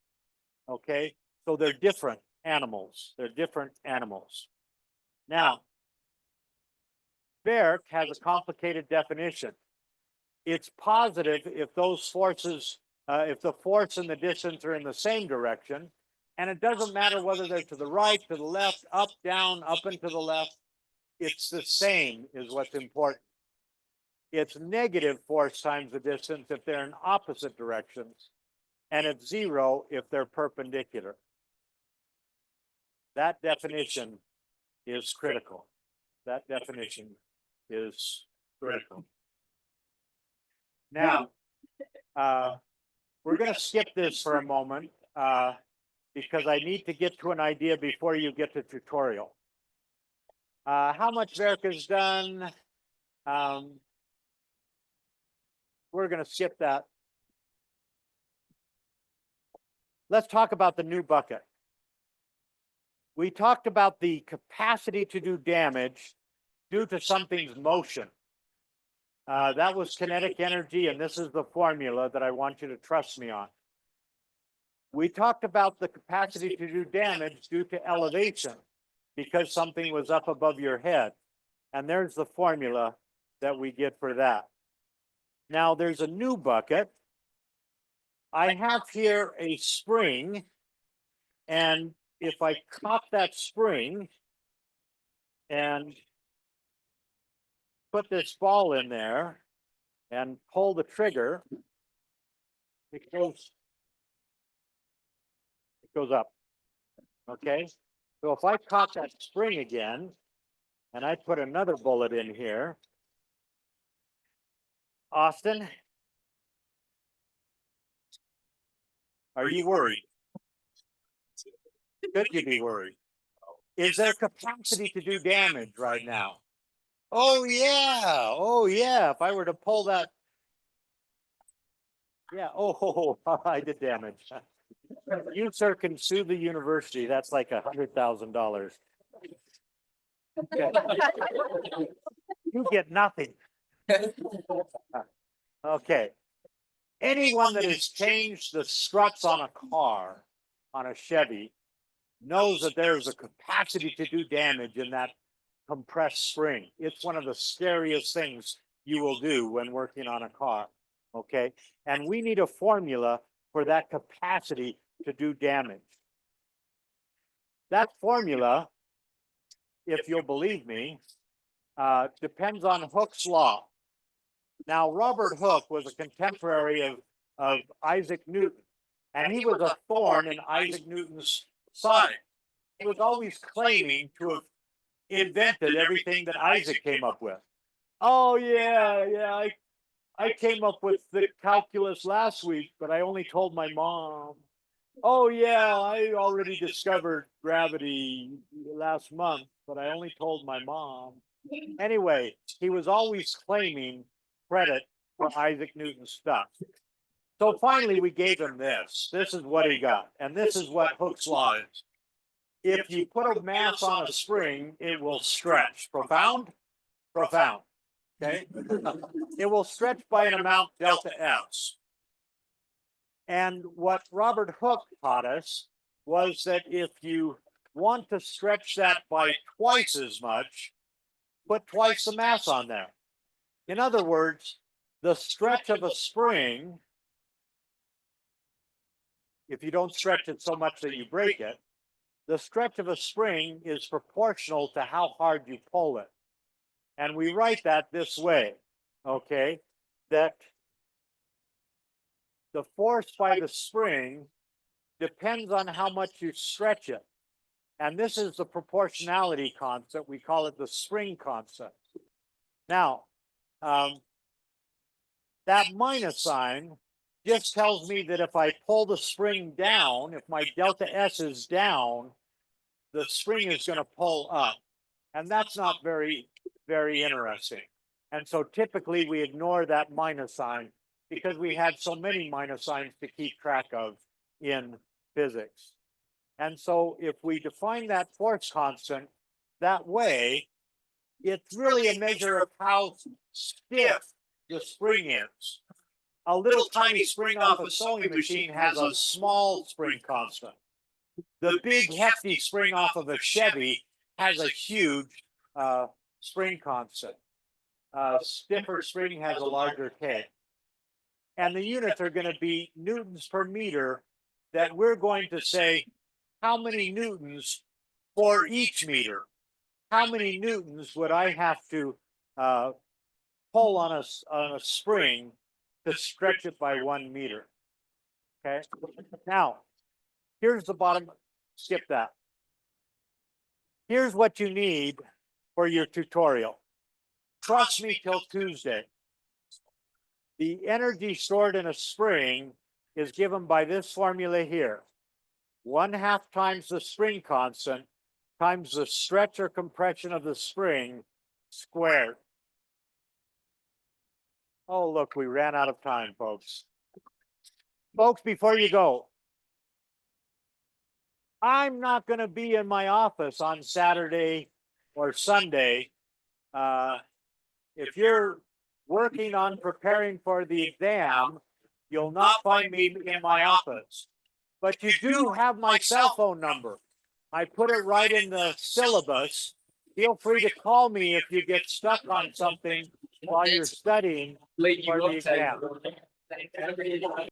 Okay, so they're different animals. They're different animals. Now, Werk has a complicated definition. It's positive if those forces, if the force and the distance are in the same direction, and it doesn't matter whether they're to the right, to the left, up, down, up and to the left. It's the same is what's important. It's negative force times the distance if they're in opposite directions, and it's zero if they're perpendicular. That definition is critical. That definition is critical. Now, we're going to skip this for a moment because I need to get to an idea before you get to tutorial. How much Werk is done? We're going to skip that. Let's talk about the new bucket. We talked about the capacity to do damage due to something's motion. That was kinetic energy, and this is the formula that I want you to trust me on. We talked about the capacity to do damage due to elevation because something was up above your head. And there's the formula that we get for that. Now there's a new bucket. I have here a spring, and if I caught that spring and put this ball in there and pull the trigger, it goes up. Okay, so if I caught that spring again and I put another bullet in here, Austin, are you worried? Should you be worried? Is there capacity to do damage right now? Oh yeah, oh yeah, if I were to pull that. Yeah, oh, I did damage. You, sir, can sue the university. That's like $100,000. You get nothing. Okay. Anyone that has changed the struts on a car, on a Chevy, knows that there's a capacity to do damage in that compressed spring. It's one of the scariest things you will do when working on a car. Okay. And we need a formula for that capacity to do damage. That formula, if you'll believe me, depends on Hooke's law. Now, Robert Hooke was a contemporary of Isaac Newton, and he was a thorn in Isaac Newton's side. He was always claiming to have invented everything that Isaac came up with. Oh yeah, I came up with the calculus last week, but I only told my mom. Oh yeah, I already discovered gravity last month, but I only told my mom. Anyway, he was always claiming credit for Isaac Newton's stuff. So finally we gave him this. This is what he got. And this is what Hooke's law is. If you put a mass on a spring, it will stretch. Profound? Profound. Okay? It will stretch by an amount delta S. And what Robert Hooke taught us was that if you want to stretch that by twice as much, put twice the mass on there. In other words, the stretch of a spring, if you don't stretch it so much that you break it, the stretch of a spring is proportional to how hard you pull it. And we write that this way, okay, that the force by the spring depends on how much you stretch it. And this is the proportionality constant. We call it the spring constant. Now, that minus sign just tells me that if I pull the spring down, if my delta S is down, the spring is going to pull up. And that's not very interesting. And so typically we ignore that minus sign because we had so many minus signs to keep track of in physics. And so if we define that force constant that way, it's really a measure of how stiff the spring is. A little tiny spring off a sewing machine has a small spring constant. The big hefty spring off of a Chevy has a huge spring constant. Stiffer spring has a larger K. And the units are going to be newtons per meter that we're going to say how many newtons for each meter. How many newtons would I have to pull on a spring to stretch it by 1 meter? Okay. Now, here's the bottom. Skip that. Here's what you need for your tutorial. Trust me till Tuesday. The energy stored in a spring is given by this formula here. 1/2 times the spring constant times the stretch or compression of the spring squared. Oh, look, we ran out of time, folks. Folks, before you go, I'm not going to be in my office on Saturday or Sunday. If you're working on preparing for the exam, you'll not find me in my office. But you do have my cell phone number. I put it right in the syllabus. Feel free to call me if you get stuck on something while you're studying for the exam.